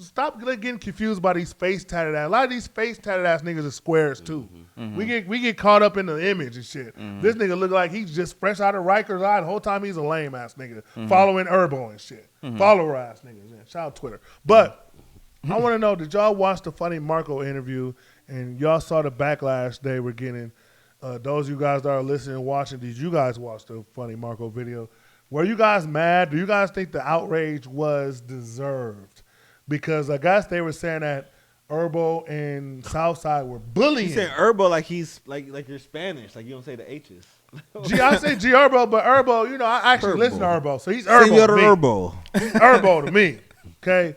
stop getting confused by these face tatted ass. A lot of these face tatted ass niggas are squares too. We get caught up in the image and shit. This nigga look like he's just fresh out of Rikers Island. The whole time he's a lame ass nigga following Herbo and shit. Follower ass niggas. Yeah. Shout out Twitter. But I want to know, did y'all watch the Funny Marco interview and y'all saw the backlash they were getting? Those of you guys that are listening and watching, did you guys watch the Funny Marco video? Were you guys mad? Do you guys think the outrage was deserved? Because I guess they were saying that Herbo and Southside were bullying. You said Herbo like he's like you're Spanish, like you don't say the H's. I say G Herbo, but Herbo, I actually listen to Herbo, so he's Herbo. Senor to me. Herbo. He's Herbo to me. Okay,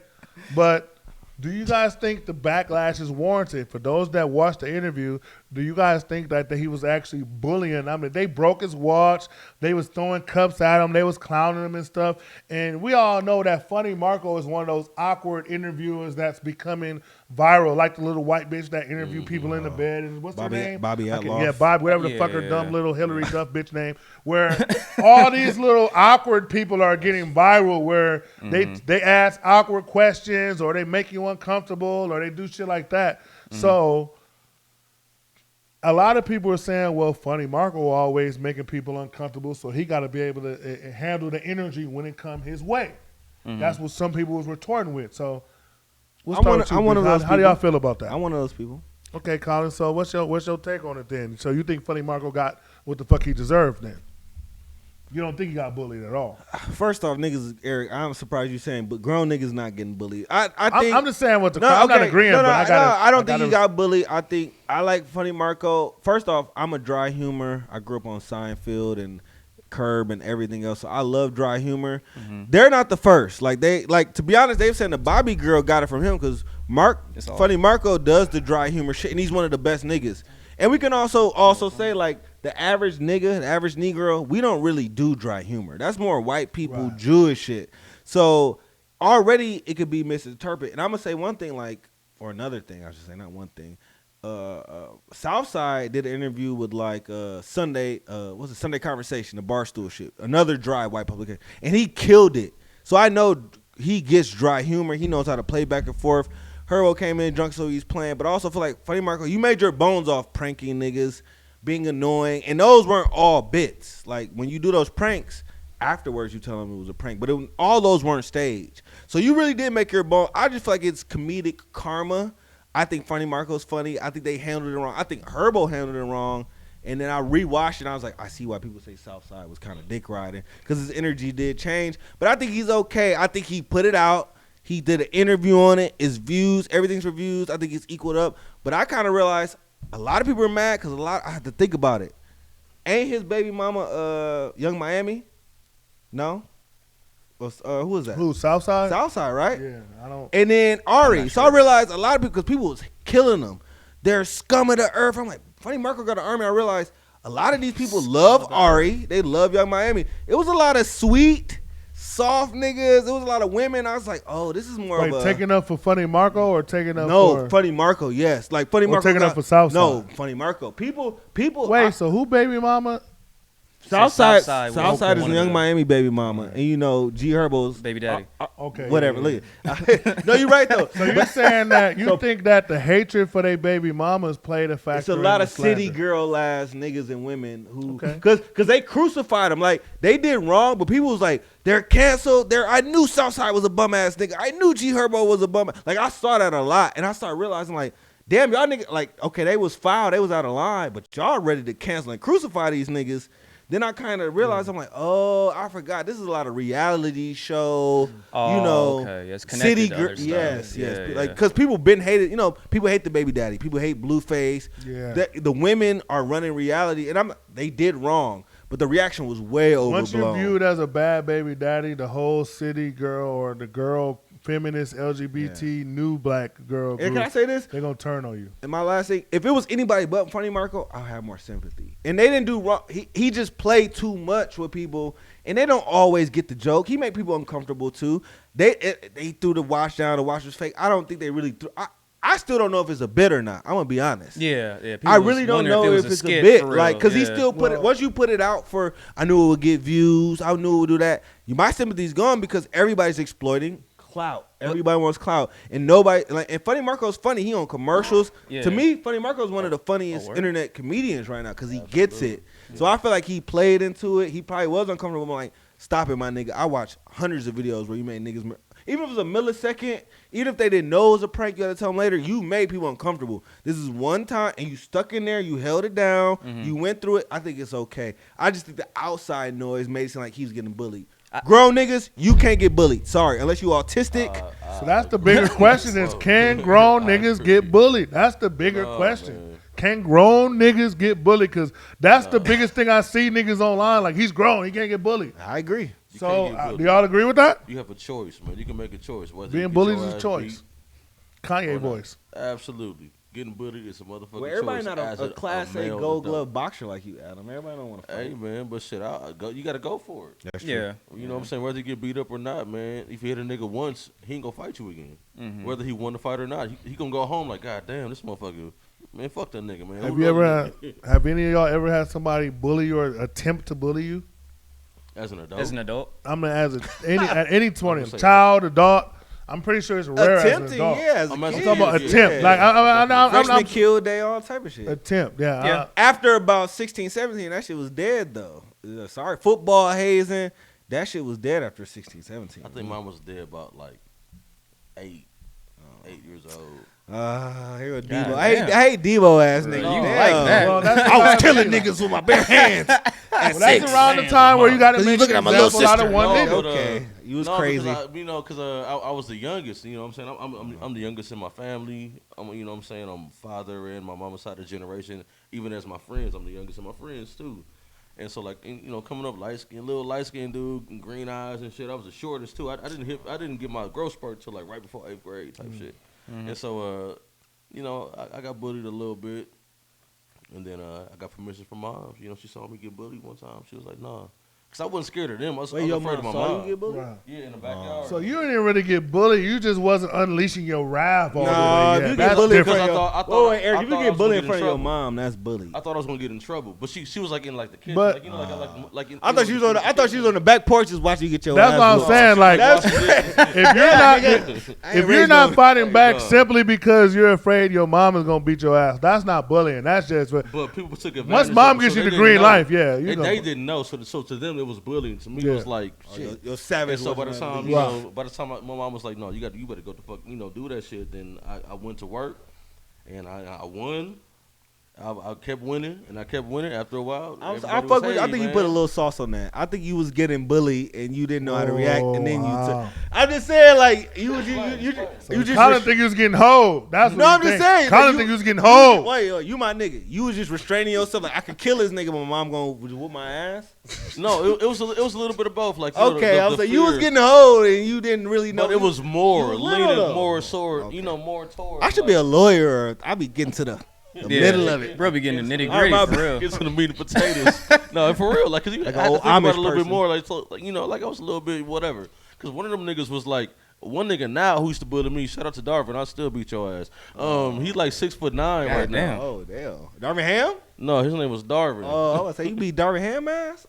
but Do you guys think the backlash is warranted? For those that watched the interview, do you guys think that he was actually bullying? I mean, they broke his watch. They was throwing cups at him. They was clowning him and stuff. And we all know that Funny Marco is one of those awkward interviewers that's becoming viral, like the little white bitch that interview people in the bed. And what's her name? Bobby Atloff. Yeah, Bob, whatever the fuck her dumb little Hillary Duff bitch name. Where all these little awkward people are getting viral, where they ask awkward questions or they make you uncomfortable or they do shit like that. So a lot of people are saying, well, Funny Marco always making people uncomfortable, so he got to be able to handle the energy when it come his way. That's what some people was retorting with. So I'm one of those how do y'all feel about that? I'm one of those people. Okay, Colin. So what's your take on it then? So you think Funny Marco got what the fuck he deserved then? You don't think he got bullied at all? First off, niggas, Eric, I'm surprised you saying, but grown niggas not getting bullied. I think I'm just saying what the I'm not agreeing, but I don't think he got bullied. I like Funny Marco. First off, I'm a dry humor. I grew up on Seinfeld and Curb and everything else. So I love dry humor. They're not the first. To be honest, they've said the Bobby girl got it from him because Funny Marco does the dry humor shit, and he's one of the best niggas. And we can also say like the average nigga, the average Negro, we don't really do dry humor. That's more white people, right. Jewish shit. So already it could be misinterpreted. And I'm gonna say one thing, or another thing, I should say, not one thing. Southside did an interview with Sunday Conversation, the Barstool shit, another dry white publication, and he killed it. So I know he gets dry humor. He knows how to play back and forth. Herbo came in drunk, so he's playing, but I also feel like, Funny Marco, you made your bones off pranking niggas, being annoying, and those weren't all bits. Like, when you do those pranks, afterwards you tell them it was a prank, but all those weren't staged. So you really did make your bone. I just feel like it's comedic karma. I think Funny Marco's funny. I think they handled it wrong. I think Herbo handled it wrong. And then I rewatched it, and I was like, I see why people say Southside was kind of dick riding, because his energy did change. But I think he's okay. I think he put it out. He did an interview on it. His views, everything's reviews. I think it's equaled up. But I kind of realized a lot of people are mad because I had to think about it. Ain't his baby mama Young Miami? No? Who was that? Who, Southside? Southside, right? Yeah, I don't. And then Ari. So I realized a lot of people, because people was killing them. They're scum of the earth. I'm like, Funny Marco got an army. I realized a lot of these people love Ari. They love Young Miami. It was a lot of sweet, soft niggas. It was a lot of women. I was like, oh, this is more of a... taking up for Funny Marco or taking up for... No, Funny Marco, yes. Like, Funny Marco... taking up for Southside? No, Funny Marco. People... Wait, so who baby mama... Southside is a Young Miami baby mama, and G Herbo's baby daddy. Okay, whatever. Yeah. Look, no, you're right though. So you're saying that you think that the hatred for their baby mamas played a factor? It's a lot of city girl ass niggas and women who, because they crucified them. Like, they did wrong, but people was like, they're canceled. I knew Southside was a bum ass nigga. I knew G Herbo was a bum. Like, I saw that a lot, and I started realizing like, damn, y'all niggas, like, okay, they was foul, they was out of line, but y'all ready to cancel and crucify these niggas. Then I kind of realized, I'm like, oh, I forgot. This is a lot of reality show, okay. It's connected city to other stuff. Yes. Yeah, like, because people been hated. People hate the baby daddy. People hate Blueface. Yeah. The women are running reality, and they did wrong, but the reaction was way overblown. Once you're viewed as a bad baby daddy, the whole city girl or the girl feminist LGBT new black girl group, and can I say this? They're gonna turn on you. And my last thing, if it was anybody but Funny Marco, I'll have more sympathy. And they didn't do wrong. He just played too much with people, and they don't always get the joke. He made people uncomfortable too. They threw the wash down. The wash was fake. I don't think they really threw. I still don't know if it's a bit or not. I'm gonna be honest. Yeah. I really don't know if it's a bit, because he still put it. Once you put it out for, I knew it would get views. I knew it would do that. My sympathy's gone because everybody's exploiting clout. Everybody wants clout, and nobody and Funny Marco's funny. He on commercials. Yeah. To me, Funny Marco's one of the funniest internet comedians right now because he gets it. Yeah. So I feel like he played into it. He probably was uncomfortable. I'm like, stop it, my nigga. I watch hundreds of videos where you made niggas, even if it was a millisecond, even if they didn't know it was a prank, you had to tell them later. You made people uncomfortable. This is one time, and you stuck in there. You held it down. You went through it. I think it's okay. I just think the outside noise made it seem like he was getting bullied. Grown niggas, you can't get bullied. Sorry, unless you autistic. So that's the bigger question: is can grown niggas get bullied? That's the bigger question. Man. Can grown niggas get bullied? Because that's the biggest thing I see niggas online. Like, he's grown, he can't get bullied. I agree. So do y'all agree with that? You have a choice, man. You can make a choice. Being bullied is a choice. Kanye Or not. voice. Absolutely. Getting bullied is a motherfucking Well, everybody choice not as a Class A male Gold adult. Glove boxer like you, Adam. Everybody don't want to fight. Hey man, but shit, I go. You gotta go for it. That's Yeah. You know what I'm saying? Whether you get beat up or not, man. If you hit a nigga once, he ain't gonna fight you again. Mhm. Whether he won the fight or not, he gonna go home like, God damn, this motherfucker. Man, fuck that nigga, man. Have Who you ever love had, you? have any of y'all ever had somebody bully you or attempt to bully you? As an adult? As an adult, I'm gonna as at any tournament, say- child, adult. I'm pretty sure it's rare as an Attempting, adult. yeah. As a I'm kid. I'm talking about Yeah. attempt. Like I'm Freshman kill day, all type of shit. attempt. Yeah. Yeah. After about 16, 17, that shit was dead though. Sorry, football hazing. That shit was dead after 16, 17. I think mine was dead about like 8 years old. Here go God Debo. damn. I hate Debo ass nigga. You Damn. like that. Well, that's I was killing niggas with my bare hands. Well, that's around the time where you got to make looking an at my little example out of sister. one No, nigga. but, Okay, you was no, crazy. Because I was the youngest. You know what I'm saying? I'm the youngest in my family. You know what I'm saying? I'm father and my mama's side of the generation. Even as my friends, I'm the youngest of my friends too. And so like coming up little light skinned dude, and green eyes and shit. I was the shortest too. I didn't get my growth spurt till like right before 8th grade type shit. And so I got bullied a little bit. And then I got permission from mom. She saw me get bullied one time. She was like, nah. Because I wasn't scared of them. I was Wait, your afraid of mom my saw mom. you get bullied? Wow. Yeah, in the backyard. So you didn't really get bullied. You just wasn't unleashing your wrath all the Nah, way if yet. you That's get bullied in different. front of I your, thought- wait, Eric, I if thought you I get was bullied gonna in get front in of your trouble. mom, that's bully. I thought I was gonna get in trouble, but she was like in like the kitchen, But- I thought she was on the back porch just watching you get your That's ass what I'm whooped. saying. Like, if you're not fighting back Hey, simply because you're afraid your mom is gonna beat your ass, that's not bullying. That's just But people took advantage. once of mom it, gives so you they the didn't green know. life, yeah, you know. They didn't know, so to them it was bullying. To me, Yeah. it was like shit. Your savage. And so by the looking time ass. by the time my mom was like, no, you better go to fuck, do that shit. Then I went to work, and I won. I kept winning, and I kept winning. After a while, I everybody fuck was, with you. "Hey, I think you man." put a little sauce on that. I think you was getting bullied and you didn't know how to react, and then you. wow. I'm just saying, like you just. Colin think you was getting hoed. That's what No, he I'm just think. saying. Colin like, think you was getting hoed. Wait, you my nigga. You was just restraining yourself. Like I could kill this nigga, but my mom gonna whoop my ass. No, it was a little bit of both. Like Okay, I was the like, you was fear. getting hoed and you didn't really know. But it was more You was little, leaning, though. more sore, Okay. more towards. I should be a lawyer. Or I be getting to the middle of it. Bro, be getting the nitty All right, my gritty for real. Get to the meat and potatoes. No, for real. Like, cause you Like I an had to old think about Amish it a little person. bit more. Like, so, like, like I was a little bit whatever. Cause one of them niggas was like, one nigga now who used to bully me. Shout out to Darvin. I still beat your ass. He like 6'9" right now. Damn. Oh damn, Darvin Ham. No, his name was Darvin. Oh, I was say you beat Darvin Ham ass.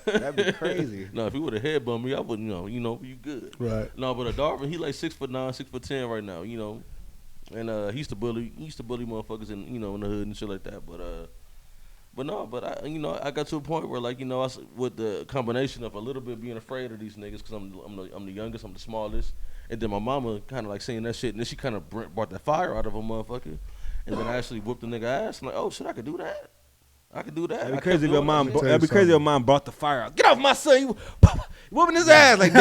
That'd be crazy. No, if he would have headbutt me, I wouldn't know. You good. Right. No, but a Darvin, he like 6'9", 6'10" right now. And he used to bully motherfuckers in in the hood and shit like that. But I got to a point where like with the combination of a little bit being afraid of these niggas because I'm the youngest, I'm the smallest, and then my mama kind of like seeing that shit, and then she kind of brought that fire out of a motherfucker, and then I actually whooped the nigga ass. I'm like, oh shit, I could do that. I could do that. That'd I be crazy if kept your doing mom. that shit. That'd be crazy if your mom brought the fire out. Get off my son! You whooping his ass like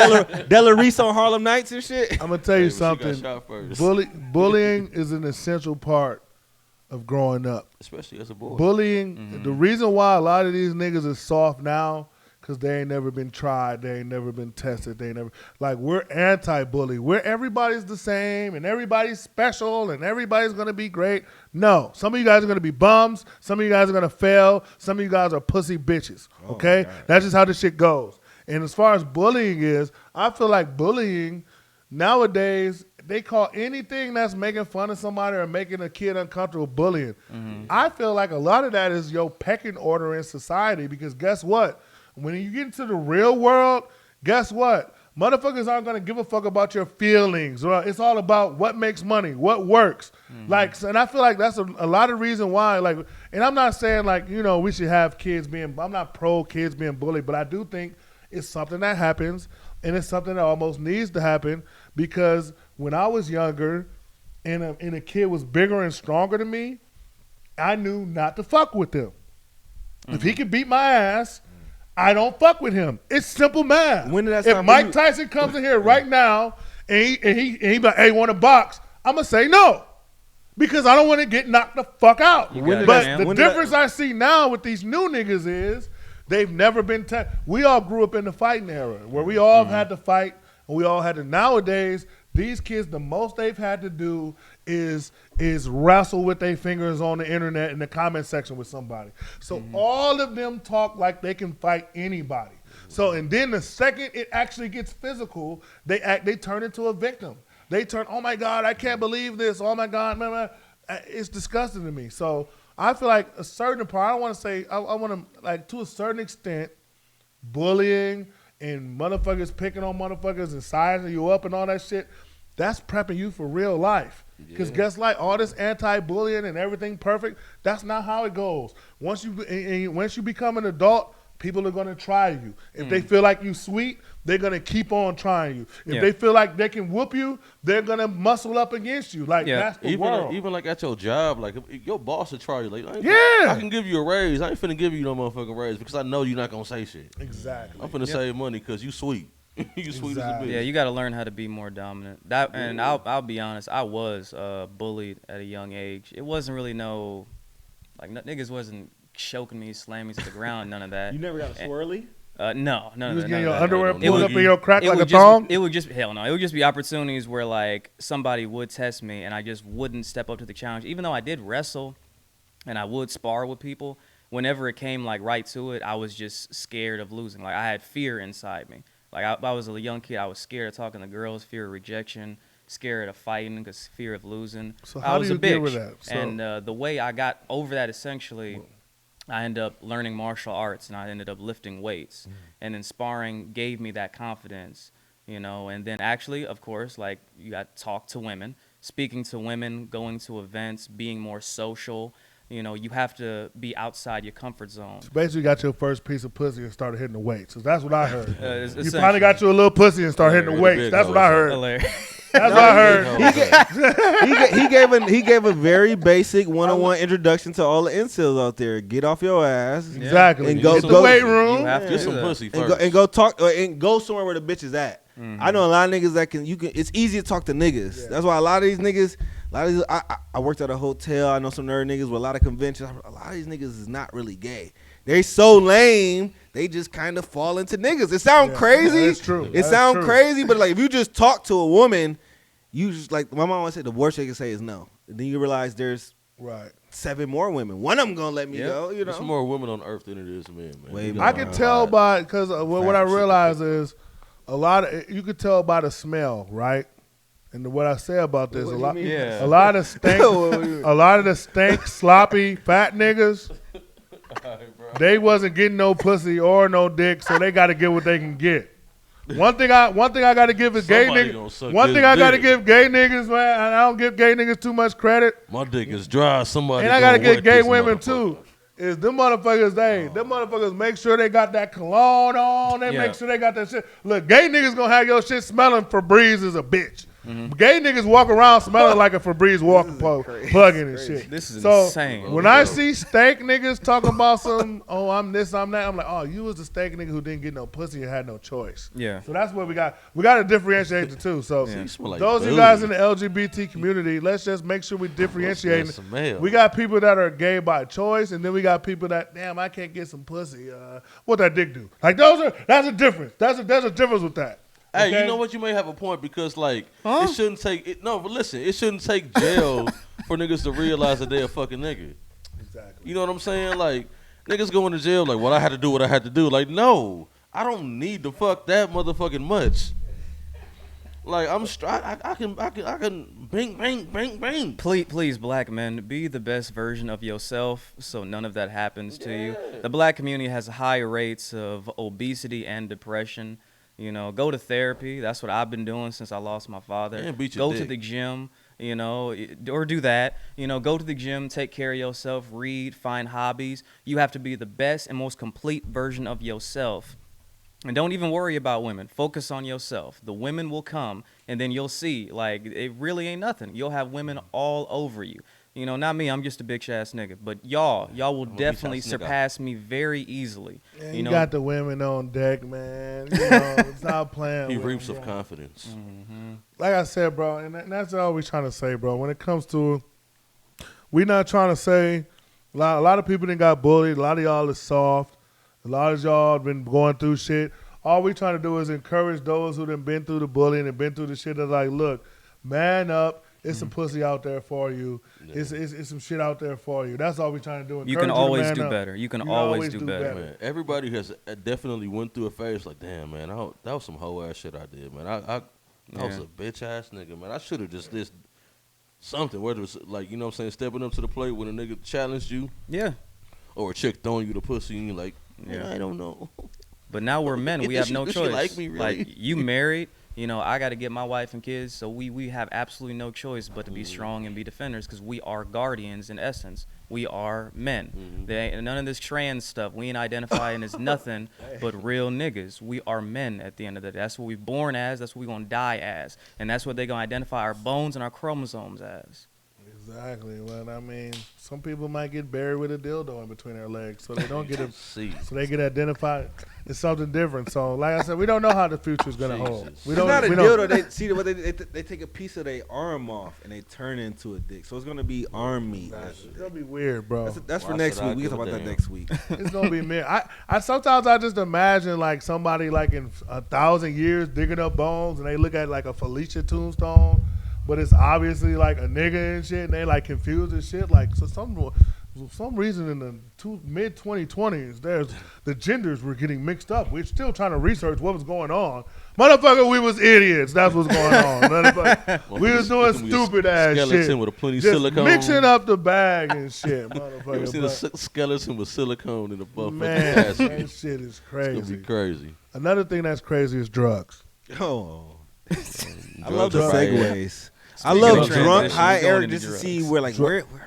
Della Reese on Harlem Nights and shit. I'm gonna tell you Hey, but she got something. shot first. Bullying is an essential part of growing up. Especially as a boy. Bullying. The reason why a lot of these niggas is soft now, because they ain't never been tried, they ain't never been tested, they ain't never like we're anti-bully. We're everybody's the same and everybody's special and everybody's gonna be great. No, some of you guys are gonna be bums. Some of you guys are gonna fail. Some of you guys are pussy bitches. Okay, that's just how this shit goes. And as far as bullying is, I feel like bullying nowadays, they call anything that's making fun of somebody or making a kid uncomfortable bullying. I feel like a lot of that is your pecking order in society because guess what? When you get into the real world, guess what? Motherfuckers aren't going to give a fuck about your feelings. It's all about what makes money, what works. Like, and I feel like that's a lot of reason why, like, and I'm not saying like, we should have kids being, I'm not pro kids being bullied, but I do think it's something that happens and it's something that almost needs to happen because when I was younger and a kid was bigger and stronger than me, I knew not to fuck with them. If he could beat my ass, I don't fuck with him. It's simple math. When did that if start for Mike you? Tyson comes in here right now and he be like, hey, want to box? I'm going to say no because I don't want to get knocked the fuck out. You got it, But man. the When did difference I see now with these new niggas is they've never been we all grew up in the fighting era where we all had to fight and we all had to. Nowadays, These kids, the most they've had to do is wrestle with their fingers on the internet in the comment section with somebody. So all of them talk like they can fight anybody. So and then the second it actually gets physical, they turn into a victim. They turn, oh my God, I can't believe this. Oh my God, man. It's disgusting to me. So I feel like a certain part, I don't want to say, I want to, like, to a certain extent, bullying and motherfuckers picking on motherfuckers and sizing you up and all that shit, that's prepping you for real life. Because guess like all this anti-bullying and everything perfect, that's not how it goes. Once you become an adult, people are going to try you. If they feel like you sweet, they're going to keep on trying you. If they feel like they can whoop you, they're going to muscle up against you. Like, that's the world. Even like at your job, like if your boss will try you. Like, I can give you a raise. I ain't finna give you no motherfucking raise because I know you're not going to say shit. Exactly. I'm finna save money because you sweet. You sweet as a bitch. Yeah, you got to learn how to be more dominant. And I'll be honest, I was bullied at a young age. It wasn't really niggas wasn't choking me, slamming me to the ground, none of that. You never got a swirly? No, none You of was that. getting none your of that. underwear pulled up in your crack It like a would thong? It would just hell no. It would just be opportunities where like somebody would test me and I just wouldn't step up to the challenge. Even though I did wrestle and I would spar with people, whenever it came like right to it, I was just scared of losing. Like I had fear inside me. Like I was a young kid, I was scared of talking to girls, fear of rejection, scared of fighting because fear of losing. So I how was do you a deal bitch. with that? So, And the way I got over that essentially, I ended up learning martial arts and I ended up lifting weights. And then sparring gave me that confidence, you know. And then actually, of course, like you got to talk to women, speaking to women, going to events, being more social. You know, you have to be outside your comfort zone. basically got your first piece of pussy and started hitting the weights. So that's what I heard. You Essentially. finally got you a little pussy and started hitting the weights. That's what I heard. Hilarious. That's what I heard. He gave a very basic one-on-one introduction to all the incels out there. Get off your ass. Exactly. And go Hit the weight room. You have to Get do some that. pussy And first. go talk and go somewhere where the bitch is at. I know a lot of niggas that can. It's easy to talk to niggas. Yeah. That's why a lot of these niggas. I worked at a hotel. I know some nerd niggas with a lot of conventions. A lot of these niggas is not really gay. They so lame. They just kind of fall into niggas. It sound crazy. Yeah, that's true. It That's sound true. crazy, but like if you just talk to a woman, you just like my mom always said the worst they can say is no. And then you realize there's Right. 7 more women. One of them gonna let me go. You know. There's more women on earth than it is men, man. Way You more. I gotta can learn tell how by, because what I Facts. realize is you could tell by the smell, right? And what I say about this, What a do you lot, mean? Yeah. a lot of stank, sloppy, fat niggas, they wasn't getting no pussy or no dick, so they got to get what they can get. One thing I got to give is gay Somebody niggas. gonna suck One his thing I got to dick. give gay niggas, man, and I don't give gay niggas too much credit, My dick is dry. Somebody. and I got to gonna get wet gay this women motherfucker. too. Is them motherfuckers, them motherfuckers make sure they got that cologne on. They make sure they got that shit. Look, gay niggas gonna have your shit smelling Febreze as a bitch. Gay niggas walk around smelling like a Febreze walking plug-in and shit. This is so insane. when I see stank niggas talking about some, oh, I'm this, I'm that, I'm like, oh, you was the stank nigga who didn't get no pussy and had no choice. Yeah. So that's what we got. We got to differentiate the two. So You smell like those of you booty. guys in the LGBT community, let's just make sure we differentiate. Smell. We got people that are gay by choice, and then we got people that, damn, I can't get some pussy. What that dick do? Like that's a difference. There's a difference with that. Hey, Okay? you know what? You may have a point because, like, it shouldn't take it. No, but listen, it shouldn't take jail for niggas to realize that they a fucking nigga. Exactly. You know what I'm saying? Like, niggas going to jail. Like, well, I had to do what I had to do. Like, no, I don't need to fuck that motherfucking much. Like, I can bang. Please, black men, be the best version of yourself so none of that happens to you. The black community has high rates of obesity and depression. You know, go to therapy. That's what I've been doing since I lost my father. And beat your Go to dick. the gym, you know, or do that. You know, go to the gym, take care of yourself, read, find hobbies. You have to be the best and most complete version of yourself. And don't even worry about women. Focus on yourself. The women will come, and then you'll see, like, it really ain't nothing. You'll have women all over you. You know, not me. I'm just a bitch-ass nigga. But y'all will definitely bitch-ass nigga. surpass me very easily. Yeah, you you know, got the women on deck, man. You know, stop playing. He with reaps them, of yeah. confidence. Like I said, bro, and that's all we're trying to say, bro. When it comes to, we not trying to say, a lot of people done got bullied. A lot of y'all is soft. A lot of y'all been going through shit. all we trying to do is encourage those who done been through the bullying and been through the shit that's like, look, man up. It's some pussy out there for you. Yeah. It's some shit out there for you. That's all we trying to do. You can always do better. You can always do better. Man, everybody has definitely went through a phase like, damn, man, that was some hoe ass shit I did, man. I was a bitch ass nigga, man. I should have just did something. Whether it's like, you know what I'm saying, stepping up to the plate when a nigga challenged you. Yeah. Or a chick throwing you the pussy and you're like, I don't know. But now we're men. We have no choice. Like me, really? Like, you married. You know, I got to get my wife and kids, so we have absolutely no choice but to be strong and be defenders because we are guardians in essence. We are men. None of this trans stuff. We ain't identifying as nothing but real niggas. We are men at the end of the day. That's what we're born as. That's what we're going to die as. And that's what they're going to identify our bones and our chromosomes as. Exactly. Well, I mean, some people might get buried with a dildo in between their legs, so they don't get it. So they get identified as something different. So, like I said, we don't know how the future is gonna hold. It's not a dildo. They take a piece of their arm off and they turn it into a dick. So it's gonna be arm meat. It's gonna be weird, bro. That's for next week. We can talk about that next week. It's gonna be weird. I sometimes I just imagine like somebody like in 1,000 years digging up bones and they look at like a Felicia tombstone. But it's obviously like a nigga and shit, and they like confused and shit. Like, so some reason in the mid 2020s, the genders were getting mixed up. We're still trying to research what was going on. Motherfucker, we was idiots. That's what's going on. We was doing stupid ass shit. With a plenty just silicone. Mixing up the bag and shit, motherfucker. You ever seen a skeleton with silicone in the butt? Man, that shit is crazy. It's gonna be crazy. Another thing that's crazy is drugs. Oh, I love the segues. I love drunk high Eric just to see where like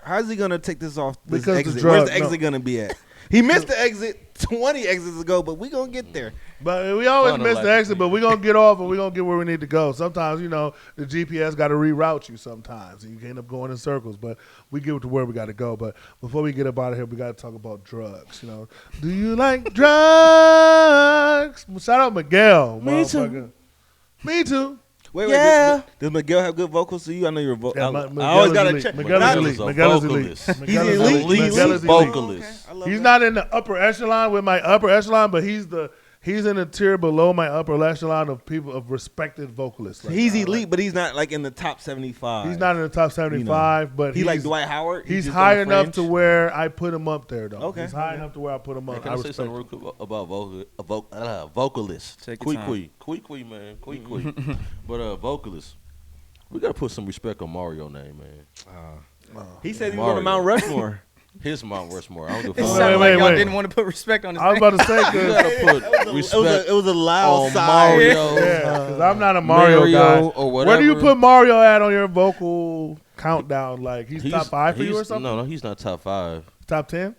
how's he gonna take this off this because exit? Where's the exit gonna be at? He missed the exit 20 exits ago, but we gonna get there. But we always miss the exit, but we gonna get off and we gonna get where we need to go. Sometimes, you know, the GPS got to reroute you sometimes, and you can end up going in circles. But we get to where we got to go. But before we get up out of here, we got to talk about drugs. You know, do you like drugs? Shout out Miguel. Me too. Me too. Wait, does Miguel have good vocals to you? I know you're Yeah, I always gotta check. Miguel is elite. Miguel is elite. He's elite vocalist. He's not in the upper echelon with my upper echelon, but he's in the tier below my upper echelon of people of respected vocalists. Like he's elite, but he's not like in the top 75. He's not in the top 75, but he's like Dwight Howard. He's high enough to where I put him up there, though. Okay, he's high enough to where I put him up. Can I say something real quick about vocalists? Take your time. Quick, man. But vocalists, we gotta put some respect on Mario's name, man. He said he was going to Mount Rushmore. His Mount Rushmore. I don't give a It fuck. sounded like y'all didn't want to put respect on his name. I was about to say, You gotta put respect It was a loud on sigh. Mario. because I'm not a Mario guy. Or whatever. Where do you put Mario at on your vocal countdown? Like he's top 5 for you or something? No, he's not top 5. Top 10?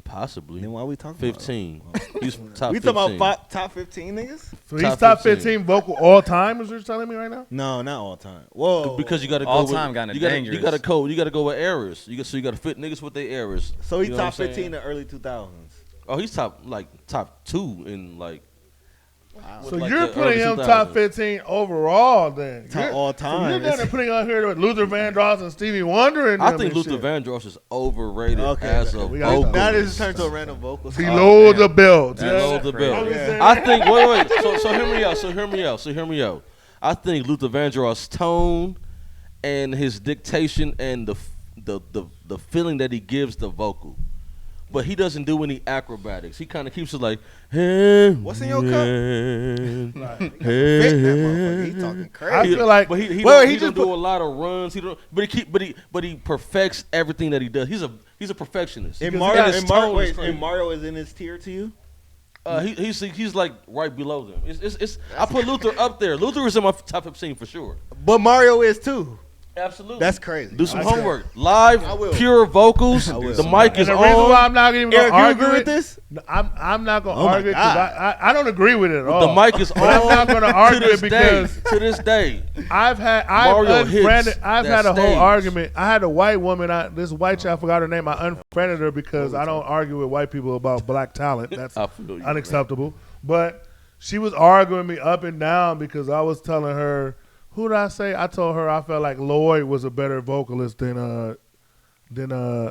Possibly. Then why are we talking 15. He's top 15. We talking about top 15 niggas? So he's top 15 vocal all time, is what you're telling me right now? No, not all time. Whoa. Because you got to go All with, time kinda you gotta, dangerous. You got to go with errors. So you got to fit niggas with their errors. So he's You know top what I'm 15 saying? in the early 2000s. Oh, he's top 2 in like. So like you're the putting early him top 2000s. 15 overall then. Top all time. So you're going to putting out here with Luther Vandross and Stevie Wonder and I them think and Luther shit. Vandross is overrated Okay, as a we gotta vocalist. stop. Now this has turned to a random vocal. Below the belt. Below the belt. Yeah. I think. Wait. So hear me out. I think Luther Vandross' tone and his dictation and the feeling that he gives the vocal, but he doesn't do any acrobatics. He kind of keeps it like, hey, What's in your cup? He talking crazy. I feel like But he just don't do a lot of runs. He don't. But he perfects everything that he does. He's a perfectionist. And his tone is crazy. Mario is in his tier to you? He's like right below them. I put Luther up there. Luther is in my top 15 for sure. But Mario is too. Absolutely. That's crazy. Do some homework. Live, I will. pure vocals. I will. The mic and is the reason on. why I'm not even going Eric, to you argue agree with this? I'm not going to Oh my argue because God. I don't agree with it at all. The mic is on. But I'm not going to argue it because to this day, I've Mario hits I've that had a whole stage. argument. I had a white woman. This white child, I forgot her name. I unfriended her because I don't argue with white people about black talent. That's I feel you, unacceptable. But she was arguing me up and down because I was telling her, who did I say? I told her I felt like Lloyd was a better vocalist than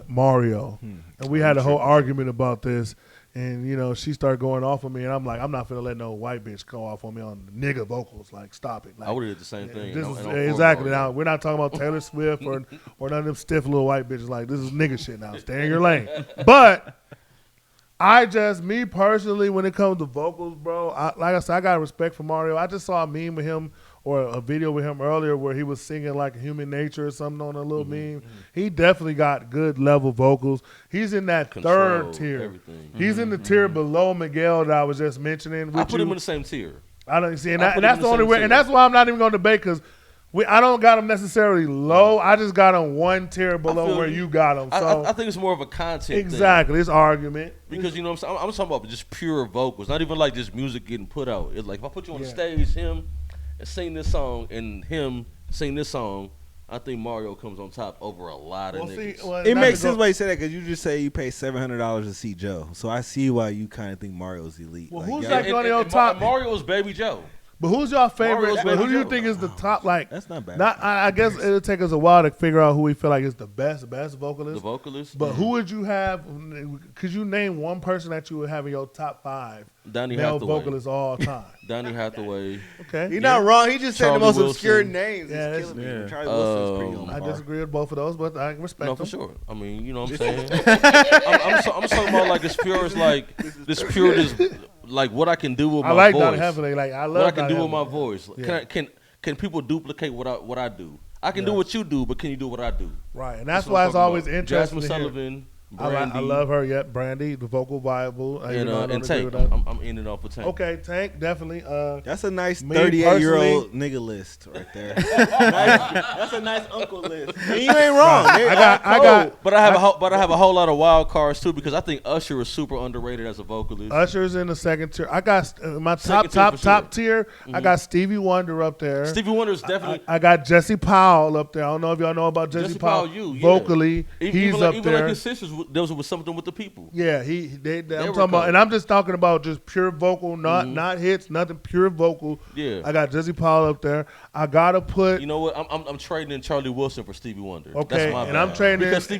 Mario, and we had a whole argument about this. And, you know, she started going off on me, and I'm like, I'm not finna let no white bitch go off on me on nigga vocals. Like, stop it. Like, I would have did the same thing. this And is, on- and on exactly. Mario. Now, we're not talking about Taylor Swift or none of them stiff little white bitches. Like, this is nigga shit now. Stay in your lane. But me personally, when it comes to vocals, bro, like I said, I got respect for Mario. I just saw a meme with him or a video with him earlier where he was singing like Human Nature or something on a little meme. He definitely got good level vocals. He's in that Control, third tier. everything. He's in the tier below Miguel that I was just mentioning. I With put you. him in the same tier. I don't see, and, I that, put and him that's in the the only same way, tier. and that's why I'm not even going to debate because I don't got him necessarily low. I just got him one tier below feel where you. you got him. So I think it's more of a content exactly, it's argument. thing. Because, you know what I'm saying? I'm talking about just pure vocals, not even like just music getting put out. It's like if I put you on the stage, him, and sing this song, and him sing this song, I think Mario comes on top over a lot of niggas. It makes sense why you say that because you just say you pay $700 to see Joe. So I see why you kind of think Mario's elite. Well, Like, who's y'all- like on your top? Mario's Baby Joe. But who's your favorite? Mario's Who do you Joe. think is the top? Like That's not bad. I guess it'll take us a while to figure out who we feel like is the best The vocalist. vocalist. But who would you have? Could you name one person that you would have in your top 5 Donny male Hathaway. vocalists all time? Donny Hathaway. Okay, He's not wrong. He just said Charlie the most Wilson. obscure names. Yeah, It's killing me. yeah. Charlie Wilson's pretty on I par. disagree with both of those, but I respect No, them. for sure. I mean, you know what I'm saying? I'm talking about like as pure as like this pure as like what I can do with my I like voice. Donny Hathaway. Like I love What I can Donny do with my Hathaway. voice. Yeah. Can people duplicate what I do? I can do what you do, but can you do what I do? Right, and that's what why I'm it's talking always about. interesting. Jasmine to hear. Sullivan, I Brandy, love her. Yet Brandy, the vocal viable, and agree Tank. with that. I'm ending off with Tank. Okay, Tank definitely. That's a nice Me 38-year-old nigga list right there. That's a nice uncle list. And you ain't wrong. I got. But I have a whole lot of wild cards too because I think Usher is super underrated as a vocalist. Usher's in the second tier. I got my Second top tier for tier. I got Stevie Wonder up there. Stevie Wonder is definitely. I got Jesse Powell up there. I don't know if y'all know about Jesse Powell. Vocally, he's even up like there. his sisters, there was something with the people. Yeah, I'm were talking about, cool. and I'm just talking about just pure vocal, not hits, nothing, pure vocal. Yeah. I got Jesse Powell up there. I gotta put. You know what? I'm trading in Charlie Wilson for Stevie Wonder. Okay, That's my and bad. I'm trading because in-